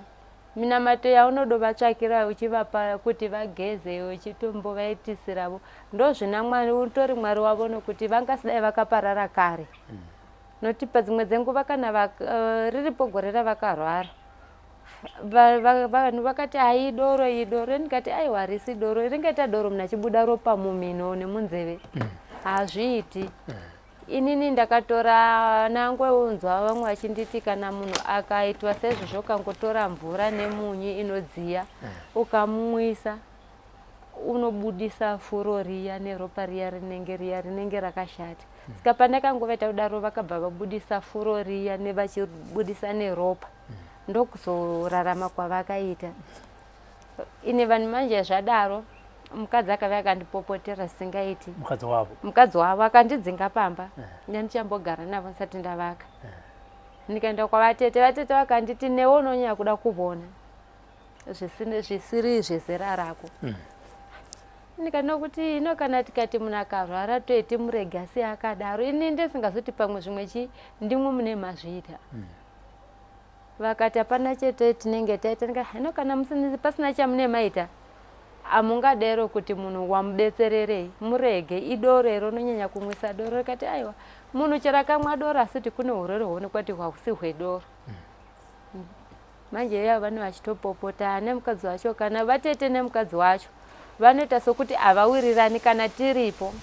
[SPEAKER 9] Minamato yaunodovatsvakira uchivapa kuti vageze uchitombovaitiseravo ndo zvina Mwari utori Mwari wavo nokuti vangasidai vakaparara kare. Noti padzimwe dzenguva kana riripo gore ravakarwara vanhu vakati idoro ndikati aiwa harisi doro ringaita doro munachibuda ropa mumino nemunzeve hazviiti. Inini ndakatora nangounzwa vamwe vachinditi kana munhu akaitwa sezvozvo ukangotora mvura nemunyu inodziya ukamumwisa unobudisa furo riya neropa riya rinenge rakashata. Saka pandakangovaita kudaro vakabva vabudisa furo riya nevachibudisa neropa ndokuzorarama kwavakaita. Ine vanhu manje zvadaro mukadzi akava akandipopotera singaiti. Mukadzi wavo akandidzinga pamba ndandichambogara navo ndisati ndavaka. Ndikaenda kwavatete vatete vakanditi newe unonyanya kuda kuvona zvisiri zvezera rako. Ndikano kuti ino kana tikati munhu akarwara toiti murege asi akadaro ini ndisingazoti pamwe zvimwe ndimwe mune mazviita. Vakati hapana chete tinenge taita ino kana pasina chamune maita amungadero kuti munhu wamudetsererei murege idorero nonyanya kumwisa doro. Rikati aiwa munhu chero akamwa doro asiti kune urwere hwoonekwa kuti hwausi hwedoro. Manje yavo vanhu vachitopopota nemukadzi wacho kana vatete nemukadzi wacho vanoita sokuti havawirirani kana tiripo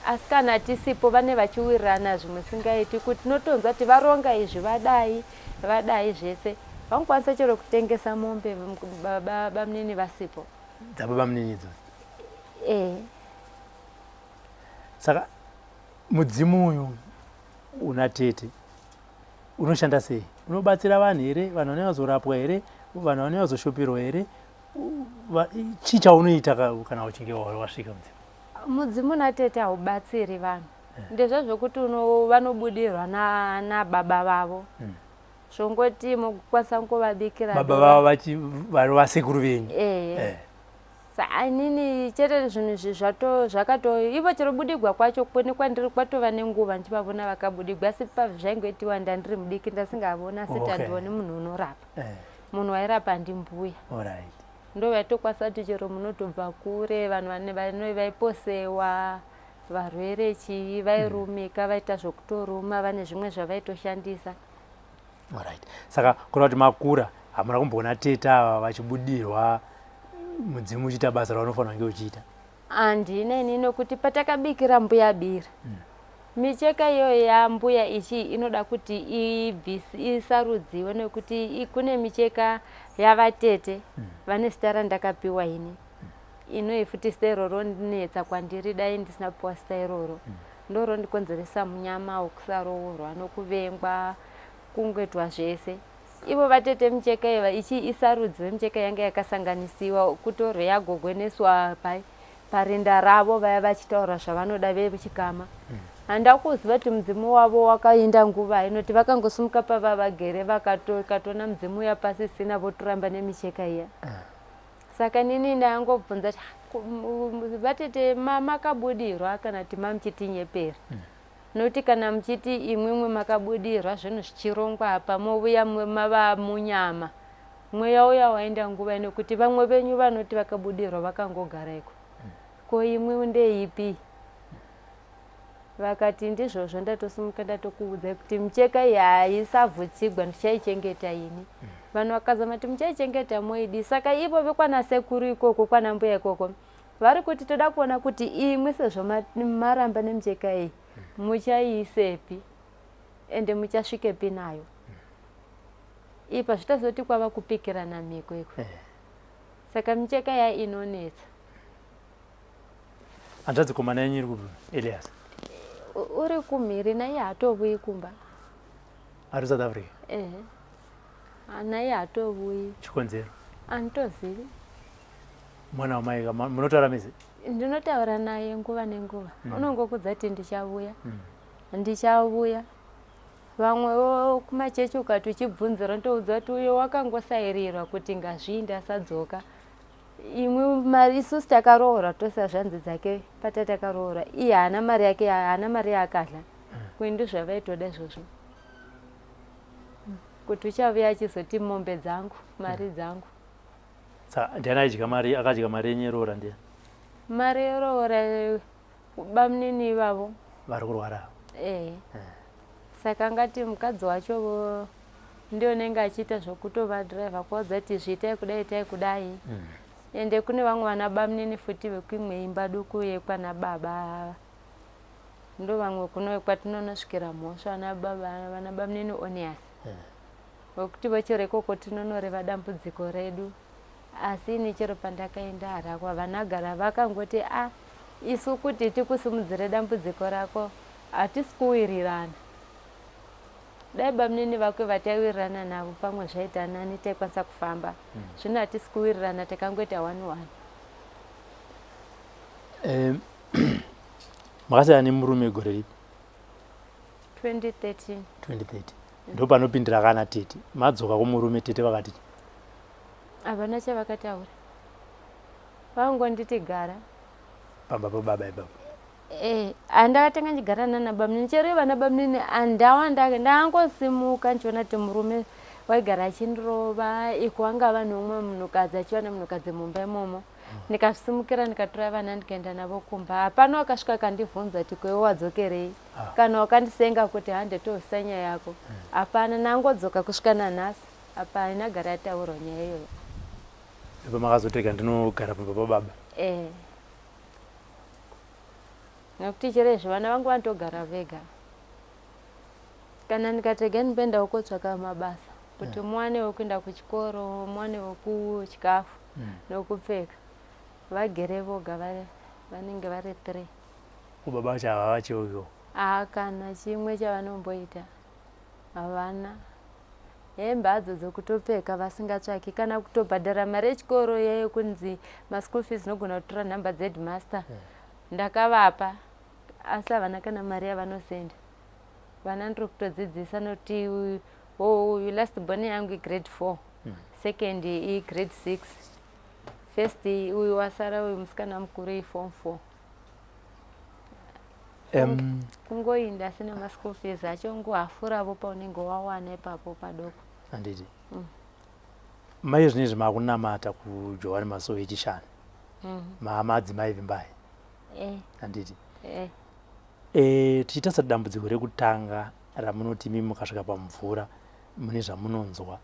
[SPEAKER 9] asi kana tisipo vane vachiwirirana zvimwe singaiti kuti tinotonzwa kuti varonga izvi vadai zvese vangokwanisa chero kutengesa mombe baba munini vasipo
[SPEAKER 5] dzababa munini idzodzo. Saka mudzimu uyu una tete unoshanda sei? Unobatsira vanhu here? Vanhu vanenge vazorapwa here? Vanhu vanenge vazoshopirwa here? Chii chaunoita kana uchinge wasvika mudzimu?
[SPEAKER 9] Mudzimu na tete haubatsiri vanhu. Ndezvo kuti vanobudirwa nababa vavo. Zvongoti mukukwanisa kuvabikira
[SPEAKER 5] baba vavo vari vasekuru venyu.
[SPEAKER 9] Inini chete zvinhu izvi zvakato ivo chero budigwa kwacho kuni kwandiri kwatova nenguva ndichivavona vakabudigwa asi zvaingoitiwa ndandiri mudiki ndasingavona asati andione munhu unorapa. Munhu wairapa ndimbuya. Ndo vaitokwanisa kuti chero munotobva kure vanhu vaiposewa varwere chii vairumika vaita zvokutoruma vane zvimwe zvavaitoshandisa.
[SPEAKER 5] Saka kuna kuti makura hamuna kumboona tete ava vachibudirwa mudzimu uchiita basa raunofanira kunge uchiita?
[SPEAKER 9] Handina inini kuti patakabikira mbuya bira micheka iyoyo yambuya ichi inoda kuti isarudziwe nekuti kune micheka yavatete vane zita randakapiwa ini inoifuti zita iroro ndinetsa kwandiri dai ndisina kupiwa zita iroro ndoro ndikonzeresa munyama wokusaroorwa nokuvengwa kungoitwa zvese. Ivo vatete micheka ichi isarudziwe micheka yanga yakasanganisiwa kutorwe yagogweneswa parinda ravo vaya vachitaura zvavanoda vechikama. Handakuziva kuti mudzimu wavo wakaenda nguva inoti vakangosumuka pava vagere vakatona mudzimu yapasi sina votoramba nemicheka iya. Saka nini ndangobvunza vatete makabudirwa kana kuti mamuchitinyeperi. Noti kana muchiti imwimwe makabudirwa zvinhu zvichirongwa apa movuya mava munyama mweya uya waenda nguva nekuti vamwe venyu vanoti vakabudirwa vakangogaraiko ko imwe ndeipi? Vakati ndizvozvo ndatosumuka ndatokuudza kuti micheka iyi haisavhutsigwa ndichaichengeta ini. Vanhu vakazama kuti muchaichengeta moidi. Saka ivo vekwana sekuru ikoko kwana mbuya ikoko vari kuti toda kuona kuti imwe sezvo maramba nemicheka iyi muchaiisepi ende muchasvikepi nayo. Ipa zvitazoti kwava kupikirana miko iko. Saka micheka iya inonetsa.
[SPEAKER 5] Hanzvadzi komana yenyu iri kupi Elias?
[SPEAKER 9] Uri kumhiri naye hatovuyi kumba.
[SPEAKER 5] Ari South Africa?
[SPEAKER 9] Naye hatovuyi.
[SPEAKER 5] Chikonzero?
[SPEAKER 9] Handitozivi.
[SPEAKER 5] Mwana wamai munotaura mese?
[SPEAKER 9] Ndinotaura naye nguva nenguva. Unongokudza kuti ndichavuya. Vamwewo kumachechi ukati uchibvunzira ndoudza kuti uyo wakangosairirwa kuti ngazviinde asadzoka. Imwe isusu takaroora tose zvanzi dzake patatakaroora. Iye haana mari yake haana mari yaakadla. Kuindi zvavaitoda izvozvo. Kuti uchavuya achizoti mombe dzangu mari dzangu.
[SPEAKER 5] Saka ndiani aidya mari akadya mari yenyeroora ndiani?
[SPEAKER 9] Mari yeroora bamunini ivavo
[SPEAKER 5] vari kurwara.
[SPEAKER 9] Saka ngati mukadzi wacho ndio nenge achiita zvokutova driver kuudza kuti zviitai kudai itai kudai. Ende kune vamwe vana bamunini futi vekuimwe imba duku yekwana baba. Ndo vamwe kuno kwatinonosvikira mhosva vana bamunini Onias. Wekuti vochero ikoko tinonoreva dambudziko redu. Asi ini chero pandakaenda harakwa vanagara vakangoti isu kuti tikusimudzire dambudziko rako hatisi kuwirirana. Dai bamunini vakwe vataiwirirana navo pamwe zvaita nani taikwanisa kufamba. Zvino hatisi kuwirirana takangoita 1-1.
[SPEAKER 5] Makasiyana nemurume gore ripi?
[SPEAKER 9] 2013.
[SPEAKER 5] Ndo panopindira kana tete. Madzoka kumurume tete vakati
[SPEAKER 9] havana chavakataura. Vangonditi gara
[SPEAKER 5] pamba pababa ipapo.
[SPEAKER 9] Handakatanga ndigara nana bamunini chero vana bamunini andawa ndangosimuka ndichiona kuti murume waigara achindirova iko wanga vanhu umwe munhukadzi achiwana munhukadzi mumba imomo. Ndikasimukira ndikatora vana ndikaenda navo kumba. Hapana wakasvika kandibvunza kuti kwewe wadzokerei kana wakandisenga kuti handetosisa nyaya yako. Hapana nangodzoka kusvika nanhasi. Apa inagara yataura nyaya iyoyo.
[SPEAKER 5] Ipo makazotega ndinogara pamba pababa.
[SPEAKER 9] nekuti cherezvo vana vangu vanotogara vega. Kana ndikatega ndipenda kotsvaka mabasa kuti muwane wekuenda kuchikoro, muwane wekuchikafu nokupfeka, vagere voga vanenge vari 3.
[SPEAKER 5] Kubaba vacho hava vachiuyo
[SPEAKER 9] kana chimwe chavanomboita havana. Hembe hadzo dzokutopfeka vasingatsvaki, kana kutobhadhara mari yechikoro yeyo kunzi maschool fees nogona kutora nhamba dzeheadmaster ndakavapa, asi havana kana mari yavanosenda. Vana ndiri kutodzidzisa noti uyu last born yangu grade 4, second grade 6, first uyu wasara uyu musikana mukuru form 4. Kungoinda asina maschool fees achongohafuravo paunenge wawana ipapo padoko.
[SPEAKER 5] Handiti. Mai zvinezvi makunamata kuJohani Masowe echishanu. Madzimai vimbai. Handiti. Tichitarisa dambudziko rekutanga ramunoti imi mukasvika pamvura mune zvamunonzwa.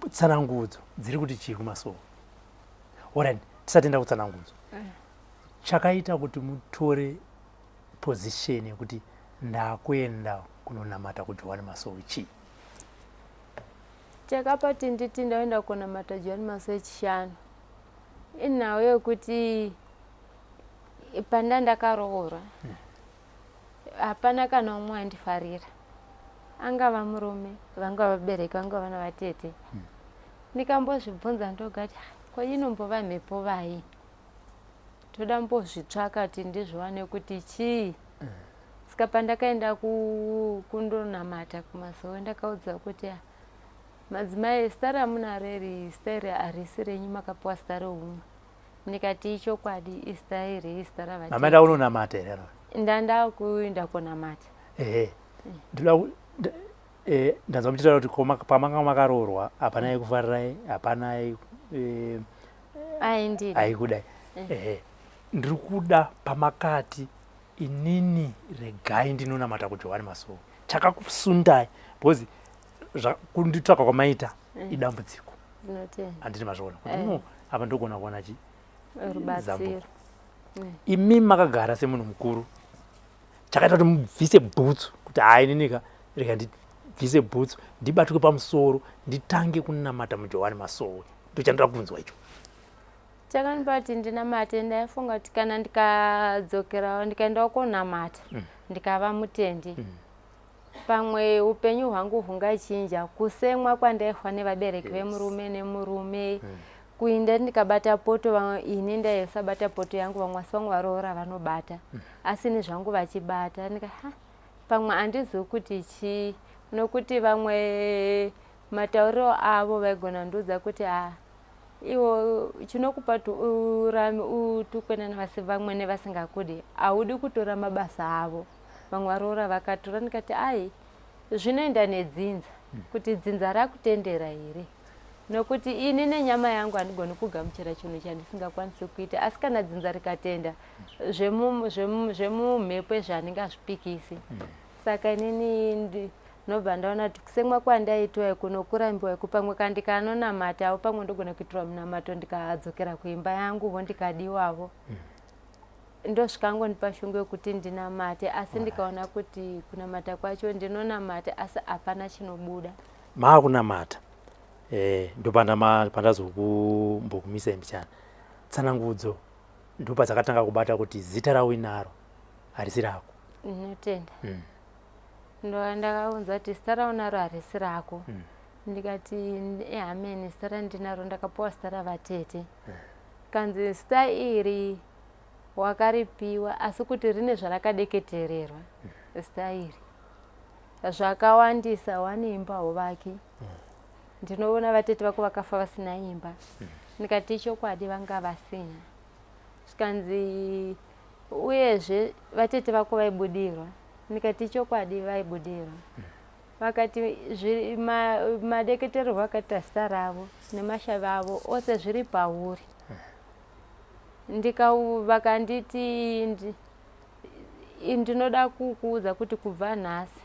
[SPEAKER 5] Tsanangudzo dziri kuti chii kuMasowe? Alright, tisatenda kutsanangudzo. Chakaita kuti mutore position yekuti ndakuenda kunonamata kuJohani Masowe chii?
[SPEAKER 9] Chakapati nditi ndaenda kunamata Johani Masowe echishanu inhau yekuti panda ndakaroora hapana kana umwe andifarira, angava murume, vanga vabereki, vanga vana vatete. Ndikambozvibvunza ndogati kwainombova mhepo vai, toda mbozvitsvaka kuti ndizviwane kuti chii. Saka pandakaenda kundonamata kuMasowe ndakaudzwa kuti madzimai zita ramunaro iri zita iri harisi renyu, makapiwa zita reumwe. Ndikati ichokwadi izita iri izita ravatete.
[SPEAKER 5] Mama enda kunonamata here?
[SPEAKER 9] Ndanda kuenda kunamata.
[SPEAKER 5] Ndanzwa muchitaura kuti pamanga makaroorwa hapana aikufarirayi, hapana aikudai. Ndiri kuda pamakati inini regai ndinonamata kuJohani Masowe. Chakakusundai because kunditsvaka kwamaita idambudziko. Handiti mazviona kuti apa ndogona kuona
[SPEAKER 9] rubatsiro.
[SPEAKER 5] Imi makagara semunhu mukuru, chakaita kuti mubvise bhutsu kuti hai ninika rega ndibvise bhutsu ndibatuke pamusoro nditange kunamata muJohani Masowe. Ndochandira kunzwa icho.
[SPEAKER 9] Chakanipati ndinamate ndaifunga kuti kana ndikadzokerawo ndikaendawo konamata ndikava mutendi pamwe upenyu hwangu hungachinja, kusemwa kwandaifa nevabereki vemurume nemurume, kuinda ndikabata poto ini ndaisabata poto yangu, vamwe asi vamwe varoora vanobata asi nezvangu vachibata. Pamwe handizivi kuti chii, nokuti vamwe matauriro avo vaigona ndiudza kuti iwo chinokupa utukwe navasi vamwe nevasingakudi, haudi kutora mabasa avo. Vamwe varoora vakatora, ndikati zvinoenda nedzinza kuti dzinza rakutendera here, nokuti ini nenyama yangu handigoni kugamuchira chinhu chandisingakwanisi kuita, asi kana dzinza rikatenda zvemumhepo ezvaandinge azvipikisi. Saka inini nobva ndaona kuti kusemwa kwandaitwa kunokurambiwa iku pamwe kandikanonamatawo pamwe ndogona kuitirwa munamato ndikadzokera kuimba yanguvo ndikadiwavo. Ndosvikangondipa shungu yokuti ndinamate, asi ndikaona kuti kunamata kwacho ndinonamata asi hapana chinobuda.
[SPEAKER 5] Maakunamata ndopandazokumbokumisa mbichana. Tsanangudzo ndopadzakatanga kubata kuti zita raunaro harisi rako.
[SPEAKER 9] Ndinotenda. Ndakaunza kuti zita raunaro harisi rako. Ndikati amen, zita randinaro ndakapiwa zita ravatete. Kanzi zita iri wakaripiwa asi kuti rine zvarakadeketererwa. Zita iri zvakawandisa, wane imba hovaki. Ndinoona vatete vako vakafa vasina imba. Ndikati ichokwadi vanga vasina. Zvikanzi uyezve vatete vako vaibudirwa. Ndikati ichokwadi vaibudirwa. Vakati madeketererwo akaita zita ravo nemashavi avo ose zviri pauri. Vakanditi ndinoda kukuudza kuti kubva nhasi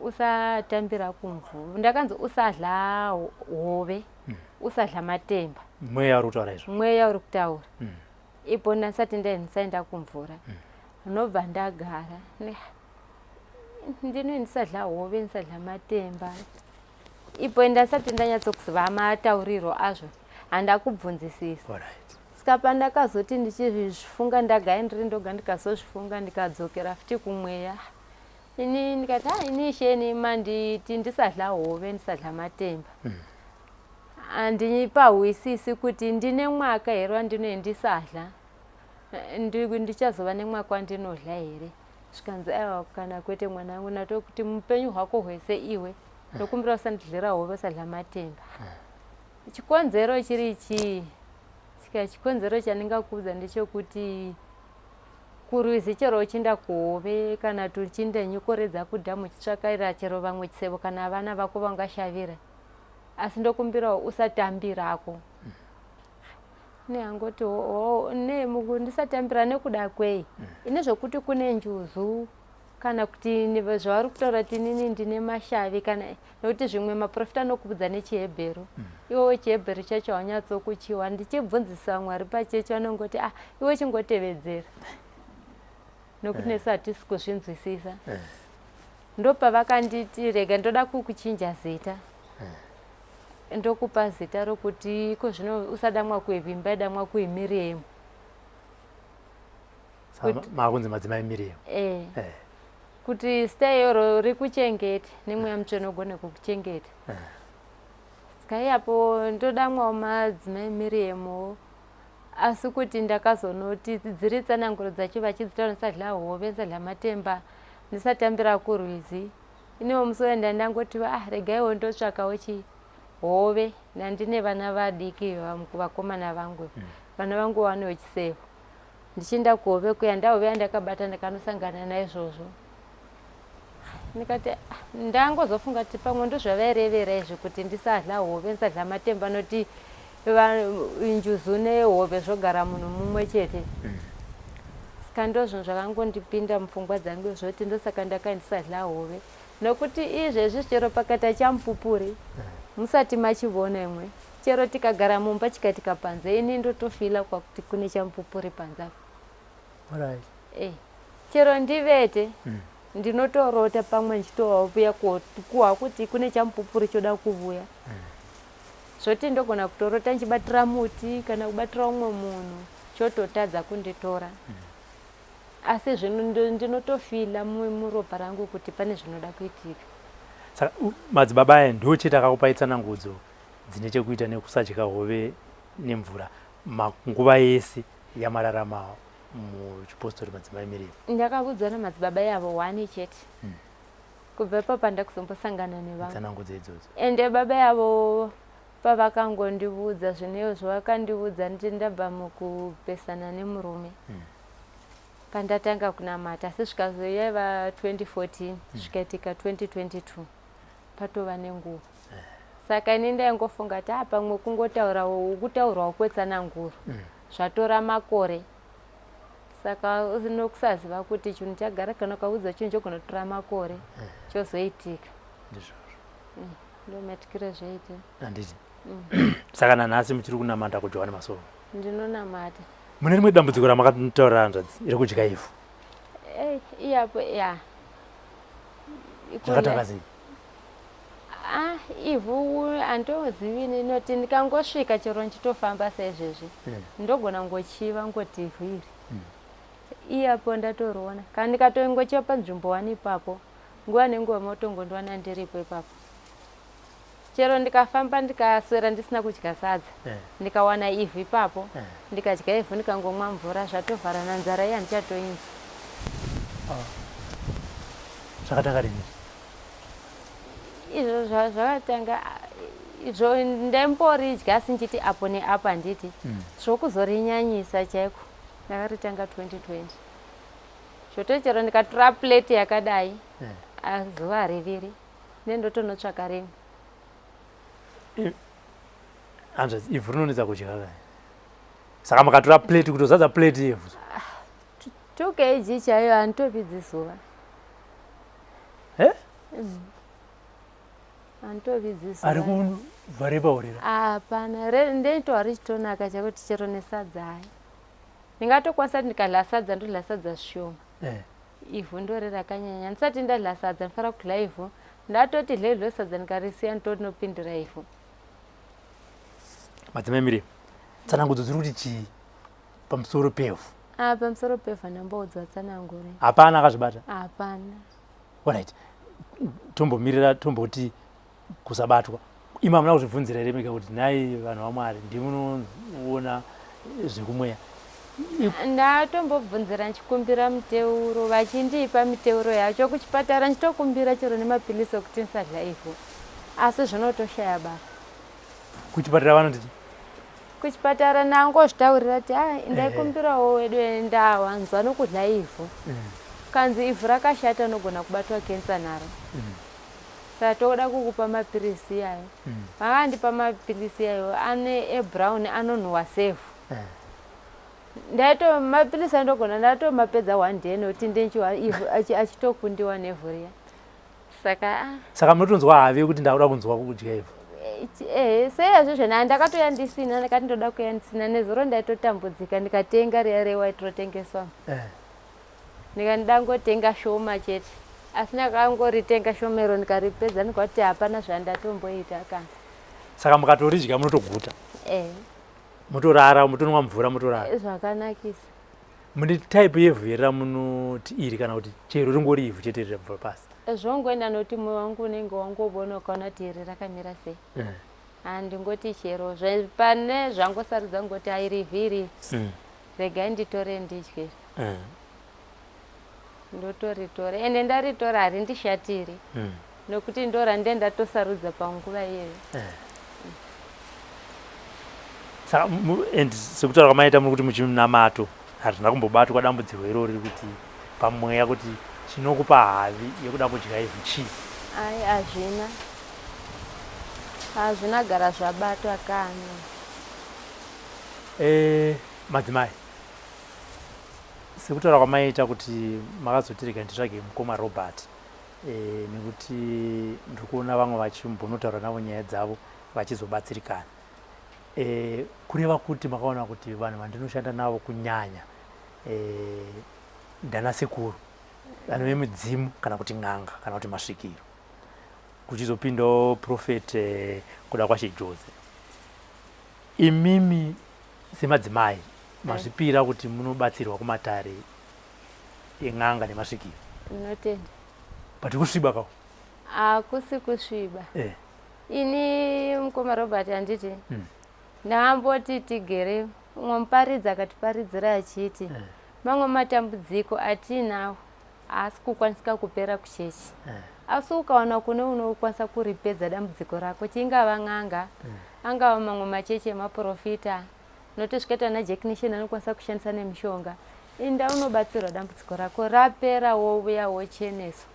[SPEAKER 9] usatambira kumvuu. Ndakanzi usadla hove, usadla matemba.
[SPEAKER 5] Mweya uri kutaura izvo?
[SPEAKER 9] Mweya uri kutaura. ipo ndasati ndisaenda kumvura nobva ndagara ndino ndisadla hove ndisadla matemba ipo ndasati ndanyatsokuziva matauriro azvo handakubvunzisisa saka pandakazoti ndichizvifunga ndagaya ndiri ndoga ndikazozvifunga ndikadzokera futi kumweya ini ndikati ini sheni manditi ndisadla hove ndisadla matemba handipahwisisi kuti ndine mwaka here wandinoe ndisadla ndichazova nemwaka wandinodla here zvikanzi aiwa kana kwete mwana wangu natokuti mupenyu hwako hwese iwe ndokumbira usandidyira hove usadla matemba chikonzero chiri chii sika chikonzero chandingakuudza ndechekuti kurwizi chero uchinda kuhove kana tuchinda nyukoredza kudhamu chitsvakaira chero vamwe chisebo kana vana vako vangashavira asi ndokumbirawo usatambirako nehangoti ndisatambira nekuda kwei ine zvokuti kune njuzu kana kuti zvavari kutaura kuti inini ndine mashavi kana nekuti zvimwe maprofita anokubudza nechihebheru iwewo chihebheru chacho haunyatsokuchiwa ndichibvunzisa mwari pachecho anongoti iwe chingotevedzera nokuti nesu hatisi kuzvinzwisisa ndopavakanditi rega ndoda kukuchinja zita ndokupa zita rokuti ko zvino usadamwa kuevimba idamwa kuimiriemu
[SPEAKER 5] makunzi madzimai miriemu
[SPEAKER 9] kuti zita iyoro rikuchengeta nemweya mutsvene ogone kukuchengeta saka iyapo ndodamwawo madzimai miriemu asi kuti ndakazonoti dziri tsananguro dzacho vachidzitaura ndisadla hove ndisadla matemba ndisatambira kurwizi inewo musi wenda ndangotiwa regaiwo ndotsvakawo hove nandine vana vadiki vakomana vangu vana vangu vanewo chisevo ndichinda kuhove kuya ndahove yandakabata ndakanosangana naizvozvo ndikati ndangozofunga kuti pamwe ndozvavairevera izvi kuti ndisadla hove ndisadla matemba noti njuzu nehove zvogara munhu mumwe chete saka ndozvinhu zvakangondipinda mupfungwa dzangu zvoti ndosaka ndakandisadla hove nokuti izvezvi chero pakata chamupupuri musati machivona imwe chero tikagara mumba chikatika panze ini ndotofila kwakuti kune chamupupuri panzapo chero ndivete ndinotorota pamwe ndichitovuya kuwa kuti kune chamupupuri choda kuvuya zvoti ndogona kutorota nchibatira muti kana kubatira umwe munhu chototadza kunditora asi zvino ndinotofila muropa rangu kuti pane zvinoda kuitika
[SPEAKER 5] saka madzibaba aya ndochete akakupai tsanangudzo dzine chekuita nekusadya hove nemvura nguva yese yamararama muchipostori madzimai miriemu
[SPEAKER 9] ndakakudzwa namadzibaba yavo 1 chete kubva ipapo ndakuzombosangana nevanhu
[SPEAKER 5] tsanangudzo idzodzo
[SPEAKER 9] ende baba yavo pavakangondiudza zvinewo zvavakandiudza ndabva mukupesana nemurume pandatanga kunamata asi zvikazoyaiva 2014 zvikaitika 2022 patova nenguva saka ini ndaingofunga kuti pamwe kutaurawo kwetsananguro zvatora makore saka nokusaziva kuti chinhu chagara kana ukaudza chinhu chogona kutora makore chozoitika ndomatikira zvaita
[SPEAKER 5] handiti saka nanhasi muchiri kunamata kuJohani Masowe
[SPEAKER 9] ndinonamata
[SPEAKER 5] mune rimwe dambudziko ramakataura hanzvadzi iri kudya ivhu
[SPEAKER 9] iyapo ya
[SPEAKER 5] zvakatanga sei
[SPEAKER 9] ivhu handozivi noti ndikangosvika chero nchitofamba saizvezvi ndogona ngochiva ngoti ivhu iri iyapo ndatoriona kana ndikatongochiva panzvimbo 1 ipapo nguva nenguva motongondiwana ndiripo ipapo chero ndikafamba ndikaswera ndisina kudya sadza ndikawana ivhu ipapo ndikadya ivhu ndikangomwa mvura zvatovhara nanzara iya handichatoinzi
[SPEAKER 5] zvakatanga rini
[SPEAKER 9] izvo zvakatanga izvo ndemboridya asi nchiti apo neapo handiti zvokuzorinyanyisa chaiko ndakaritanga 2020 zvotochero ndikatora plate yakadai zuva riviri nendotonotsvaka rimwe
[SPEAKER 5] hanzvadzi ivhu rinonetsa kudya kai saka makatora plate kutozadza plate yevhu
[SPEAKER 9] 2 kg chaiyo handitopidzi zuva handitopidzi zuva
[SPEAKER 5] ari kuvhare paurira
[SPEAKER 9] hapana ndeitowa richitonaka chakuti chero nesadza hai ndingatokwanisa ndikadla sadza ndodla sadza zvishoma ivhu ndori rakanyanya ndisati ndadla sadza ndifara kudla ivhu ndatoti dlezvo sadza ndikarisiya ndotopindira ivhu.
[SPEAKER 5] Madzimai Miriam, tsanangudzo dziri kuti chii pamusoro pevhu?
[SPEAKER 9] Pamusoro pevhu ndamboudzwa tsanangure.
[SPEAKER 5] Hapana akazvibata?
[SPEAKER 9] Hapana.
[SPEAKER 5] Alright. Tombomirira tomboti kusabatwa. Ima hamuna kuzvibvunzira here Mika kuti nhai vanhu vaMwari ndimunoona zvekumweya?
[SPEAKER 9] Ndatombobvunzira ndichikumbira muteuro vachindipa miteuro yacho kuchipatara ndichitokumbira chero nemapilisi okuti ndisadla ivhu asi zvinotoshaya basa.
[SPEAKER 5] Kuchipatara vanoti?
[SPEAKER 9] Kuchipatara nangozvitaurira kuti ndaikumbirawo wedu ndawanzwa nokudla ivhu kanzi ivhu rakashata nogona kubatwa kensa naro saka toda kukupa mapilisi iyayo. Vakandipa mapilisi iyayo ane ebrown anonhuhwa sevhu. Ndaito mapilisi andogona ndatomapedza 1 day nokuti ndenchiwa ivhu achitokundiwa nevhu riya. Saka
[SPEAKER 5] munotonzwa have kuti ndakuda kunzwa kudya ivhu?
[SPEAKER 9] Sezvo zvona ndakatoya ndisina ndakati ndoda kuya ndisina nezuro ndaitotambudzika ndikatenga riya rewhite rotengeswa. Ndikandangotenga shoma chete asi ndakangoritenga shomero ndikaripedza ndikati hapana zvandatomboita kana.
[SPEAKER 5] Saka mukatorudya munotoguta? Mutorara, mutonwa mvura mutorara?
[SPEAKER 9] Zvakanakisa.
[SPEAKER 5] Mune type yevhu here munoti iri kana kuti chero ringori ivhu chete rirabva pasi?
[SPEAKER 9] Zvongoenda nokuti mwoyo wangu unenge wangobona ukaona kuti iri rakamira sei. Handingoti chero pane zvangosarudza ngoti airivhiri regai nditore ndidye. Ndotoritora ende ndaritora harindishatiri nokuti ndora ndendatosarudza panguva iyeyo.
[SPEAKER 5] Saka and sekutaura kwamaita muri kuti muchinamato hazvina kumbobatwa dambudziko irori kuti pamweya kuti chinokupa havi yekuda kudya ivhu chii?
[SPEAKER 9] Hazvina gara zvabatwa kana.
[SPEAKER 5] Madzimai, sekutaura kwamaita kuti makazotirika nditsvage mukoma Robert nekuti ndiri kuona vamwe vachimbonotaura navo nyaya dzavo vachizobatsirikana. Kureva kuti makaona kuti vanhu vandinoshanda navo kunyanya ndana sekuru vanhu vemudzimu kana kuti n'anga kana kuti masvikiro kuchizopindawo Prophet kuda kwaShejose. Imimi semadzimai mazvipira kuti munobatsirwa kumatare en'anga nemasvikiro?
[SPEAKER 9] Ndinotenda.
[SPEAKER 5] But kusviba kawo?
[SPEAKER 9] Hakusi kusviba. Ini mukoma Robert handiti ndamboti tigere umwe muparidzi akatiparidzira achiti mamwe matambudziko atinawo asi kukwanisika kupera kuchechi asi ukaona kune unokwanisa kuripedza dambudziko rako chingava n'anga angava mamwe machechi emaprofita notosvikaita najeknishin anokwanisa kushandisa nemishonga inda unobatsirwa dambudziko rako rapera wouya wocheneswa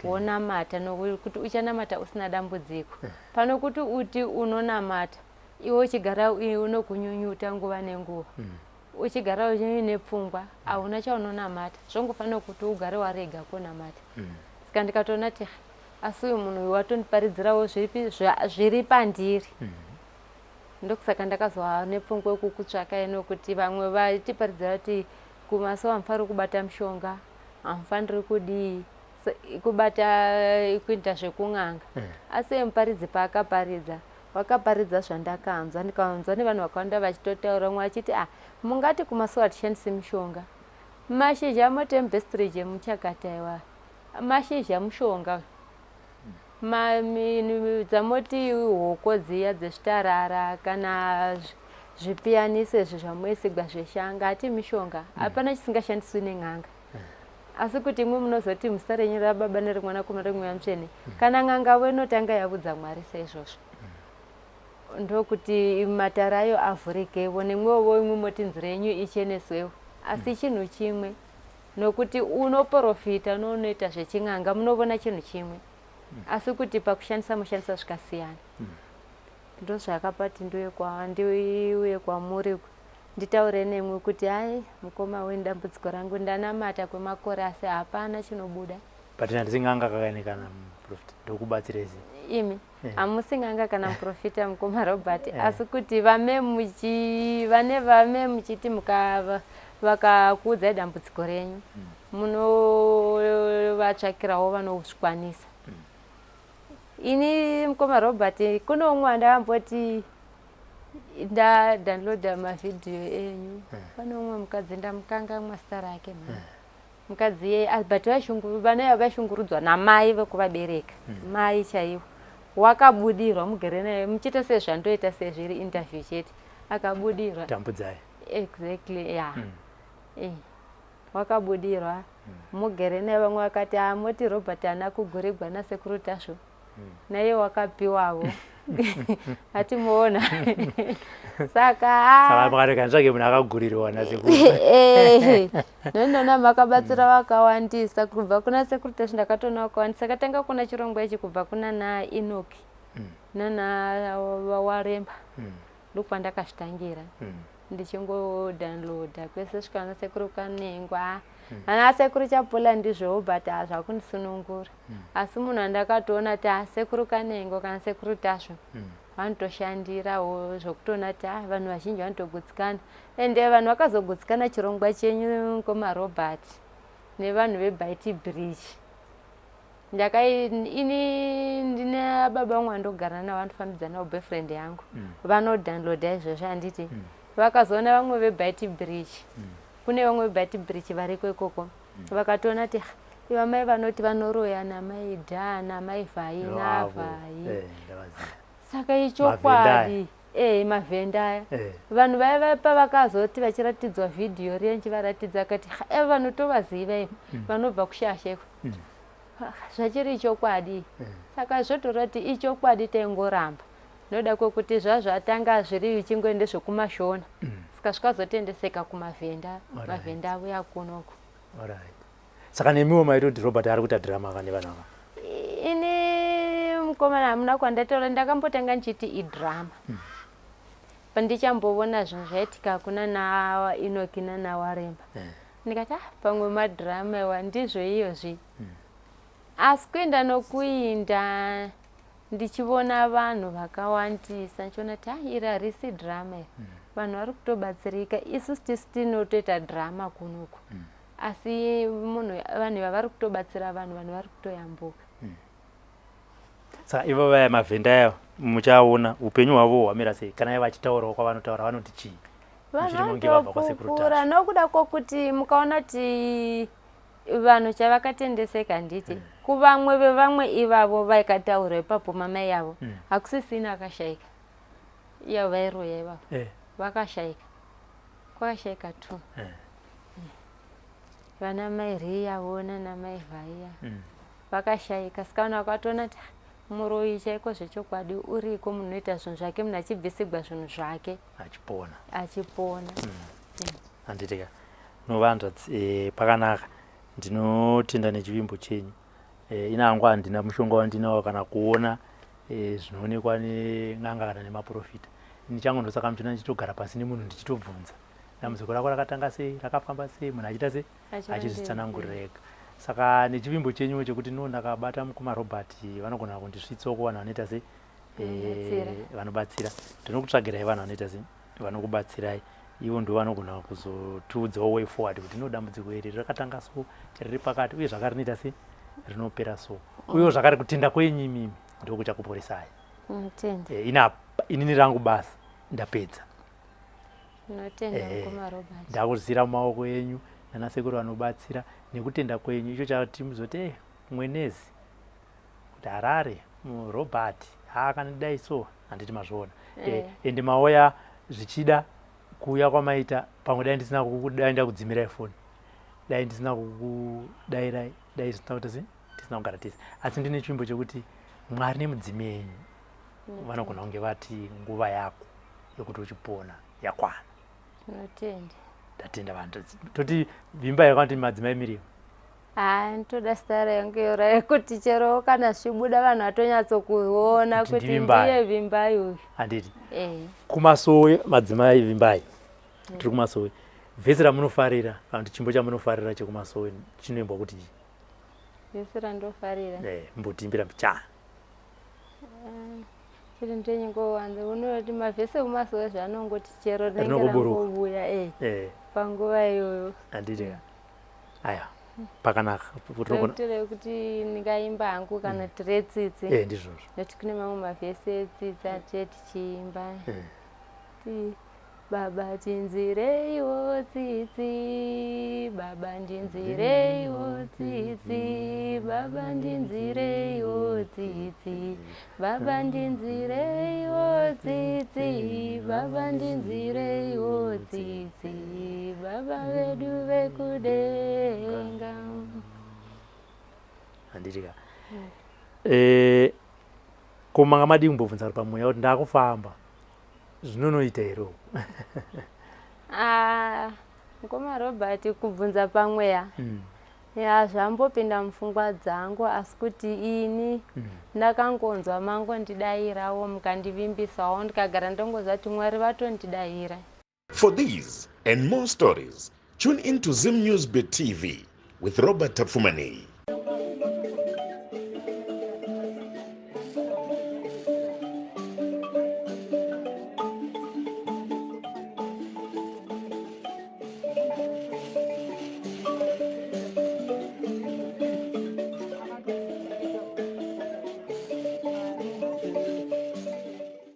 [SPEAKER 9] wonamata nokuti uchanamata usina dambudziko pano kuti uti unonamata iwe uchigara unokunyunyuta nguva nenguva uchigara uine pfungwa hauna chaunonamata zvongofanira kuti ugare warega kunamata saka ndikatoona ti asi uyu munhu watondiparidzirawo zviri pandiri ndokusaka ndakazwa nepfungwa yekukutsvaka inokuti vamwe vatiparidzira kuti kumaso hamufari kubata mishonga hamufaniri kudii kubata kuita zvekun'anga asi muparidzi paakaparidza wakaparidza zvandakanzwa ndikaanzwa nevanhu vakawanda vachitotaura umwe achiti mungati kumaso hatishandisi mishonga mashizha motembestridge muchakataiwa mashizha mushonga dzamoti hoko dziya dzezvitarara kana zvipiyanise zvezvamoisigwa zveshanga hati mishonga hapana chisingashandiswi nen'anga asi kuti imwe munozoti muzita renyu rababa nerimwanakomana remweya mutsvene kana n'anga wenotanga yavudza Mwari saizvozvo ndokuti matara ayo avhurikewo nemwewo imwe moti nzira yenyu icheneswewo asi chinhu chimwe nokuti unoprofita nounoita zvechin'anga munovona chinhu chimwe asi kuti pakushandisa mushandisa zvikasiyana ndozvakapati ndiuye kwamuri nditaure nemwe kuti hai mukoma wendambudziko rangu ndanamata kwemakore asi hapana chinobuda.
[SPEAKER 5] But handisi n'anga kakainekana Prophet ndokubatsirei.
[SPEAKER 9] imi hamusinganga kana muprofita mukoma Robert asi kuti vane muchiti vakakuudzai dambudziko renyu munovatsvakirawo vanozvikwanisa. Ini mukoma Robert kuno umwe andakamboti ndadownloada mavhidhiyo enyu pane umwe mukadzi ndamukanga mazita rake mukadzi ye but vana vaishungurudzwa namai vekuvabereka mai chaivo wakabudirwa mugere naye muchiita sezvandoita sezviri interview chete akabudirwa
[SPEAKER 5] tambudzai
[SPEAKER 9] exactly wakabudirwa mugere naye vamwe vakati moti Robert haana kugurirwa nasekuru tasvo naye wakapiwavo atimuona
[SPEAKER 5] saka makarekanzvake munhu akagurirwa nasekuru
[SPEAKER 9] nonona makabatsira vakawandisa kubva kuna sekuru tasvo ndakatoona vakawandisa saka tanga kuna chirongwa ichi kubva kuna naEnoki nanawaremba ndokwandakazvitangira ndichingodownloada kwese svikana sekuru kanengwa ana sekuru chapula ndizvowo but hazvakundisunungura asi munhu andakatoona ti sekuru kanengwa kana sekuru tasvo vanotoshandirawo zvokutoona ti vanhu vazhinji vanotogutsikana ende vanhu vakazogutsikana chirongwa chenyu mukoma Robert nevanhu veBite Bridge. Ini ndine baba vangu vandogara navo vandofambidzana navo boyfriend yangu vanodownloada izvozvo handiti vakazoona vamwe veBite Bridge kune vamwe veBite Bridge variko ikoko vakatoona ti ivamai vanoti vanoroya namai dha namai vai navhai saka ichokwadi mavhenda vanhu vaiva pavakazoti vachiratidzwa vhidhiyo riya nchivaratidza kati vanhu tovaziva ivo vanobva kushasheko zvachiri ichokwadi saka zvotorati ichokwadi taingoramba noda kwekuti zvazvatanga zviri vichingoende zvekumashona saka zvikazotendeseka kumavhenda mavhenda avo yakunoko.
[SPEAKER 5] Saka nemiwo maitoti Robert ari kuita drama kane vanhu ava
[SPEAKER 9] ini mukomana hamuna kwandataura ndakambotanga nchiti idrama pandichamboona zvinhu zvaitika kuna naEnoki nanawaremba ndikati pamwe madhirama iwa ndizvo iyozvi asi kuenda nokuinda ndichiona vanhu vakawandisa ndichiona ti iri harisi drama iri vanhu vari kutobatsirika isusu tisi tinotoita drama kunoku asi vanhu vari kutobatsira vanhu vari kutoyambuka.
[SPEAKER 5] Saka ivo vaya mavhenda aya muchaona upenyu hwavo hwamira sei kana ivo vachitaurawo kwavanotaura vanoti chii
[SPEAKER 9] vanotopupura nokuda kwokuti mukaona kuti vanhu chavakatendeseka nditi kuvamwe vevamwe ivavo vaikataura ipapo mamai yavo hakusisina akashayika iyo vairoya ivavo vakashayika kwakashayika tu vana mai riyavo nanamai vaiya vakashayika saka vanhu vakatoona ti muroyi chaiko zvechokwadi uriko munhu unoita zvinhu zvake munhu achibvisigwa zvinhu zvake achipona
[SPEAKER 5] handitika novanza pakanaka ndinotenda nechivimbo chenyu inangwa handina mushonga wandinawo kana kuona zvinoonekwa nen'anga kana nemaprofita nichangodosaka muchina ndichitogara pasi nemunhu ndichitobvunza dambudziko rako rakatanga sei rakafamba sei munhu achiita sei achizvitsanangurira ega saka nechivimbo chenyu chekuti ndakabata mukoma Robert vanogona kundisvitsoko vanhu vanoita sei vanobatsira ndinokutsvagirai vanhu vanoita sei vanokubatsirai ivo ndo vanogona kuzotiudzawo way forward kuti dambudziko iri rakatanga so riri pakati uye zvakare rinoita sei rinopera so uye zvakare kutenda kwenyu imimi ndokuchakuporesai inini rangu basa ndapedza ndakuzira mumaoko enyu nanasekuru vanobatsira nekutenda kwenyu icho chati muzoti mwenezi kuti Harare Robert akanidai so handiti mazviona ende mauya zvichida kuuya kwamaita pamwe dai ndisina kudainda kudzimirai foni dai ndisina kukudairai dai tisina kugara tisi asi ndine chimbo chekuti Mwari nemudzimi yenyu vanogona kunge vati nguva yako yokuti uchipona yakwana. Ndatenda vanhu toti vimba yakanti madzimai miriwo
[SPEAKER 9] ntoda stara yangu yora yekuti chero kana zvibuda vanhu vatonyatsokuona kuti ndiye vimbai uyu
[SPEAKER 5] handiti kumasowe madzimai vimbai tiri kumasowe vhesi ramunofarira kana kuti chimbo chamunofarira chekumasowe chinoimbwa kuti
[SPEAKER 9] vhesi randofarira
[SPEAKER 5] mbotimbira mbichana
[SPEAKER 9] chiri ndenyengowanza unoti mavhese umasowe zvanongoti chero
[SPEAKER 5] Rinokuburuka.
[SPEAKER 9] nengerangobuya
[SPEAKER 5] Eh,
[SPEAKER 9] panguva iyoyo
[SPEAKER 5] handiti aya pakanaka
[SPEAKER 9] totire kuti ndingaimba hangu kana tire tsitsi
[SPEAKER 5] ndizvozvo
[SPEAKER 9] nekuti kune mamwe mavhese etsitsi ate tichiimba ti baba tinzireiwo tsitsi baba ndinzireiwo tsitsi baba ndinzireiwo tsitsi baba ndinzireiwo tsitsi baba ndinzireiwo tsitsi baba vedu vekudenga
[SPEAKER 5] handitika ko manga madi kumbobvunza kuti pamweya kuti ndakufamba zvinonoita here
[SPEAKER 9] ngoma Robert kubvunza pamweya ya zvambopinda mupfungwa dzangu asi kuti ini ndakangonzwa mango ndidairawo mukandivimbisawo ndikagara ndongoziva kuti Mwari vatondidaira.
[SPEAKER 1] For these and more stories, tune into Zim News Bit TV with Robert Tapfumani.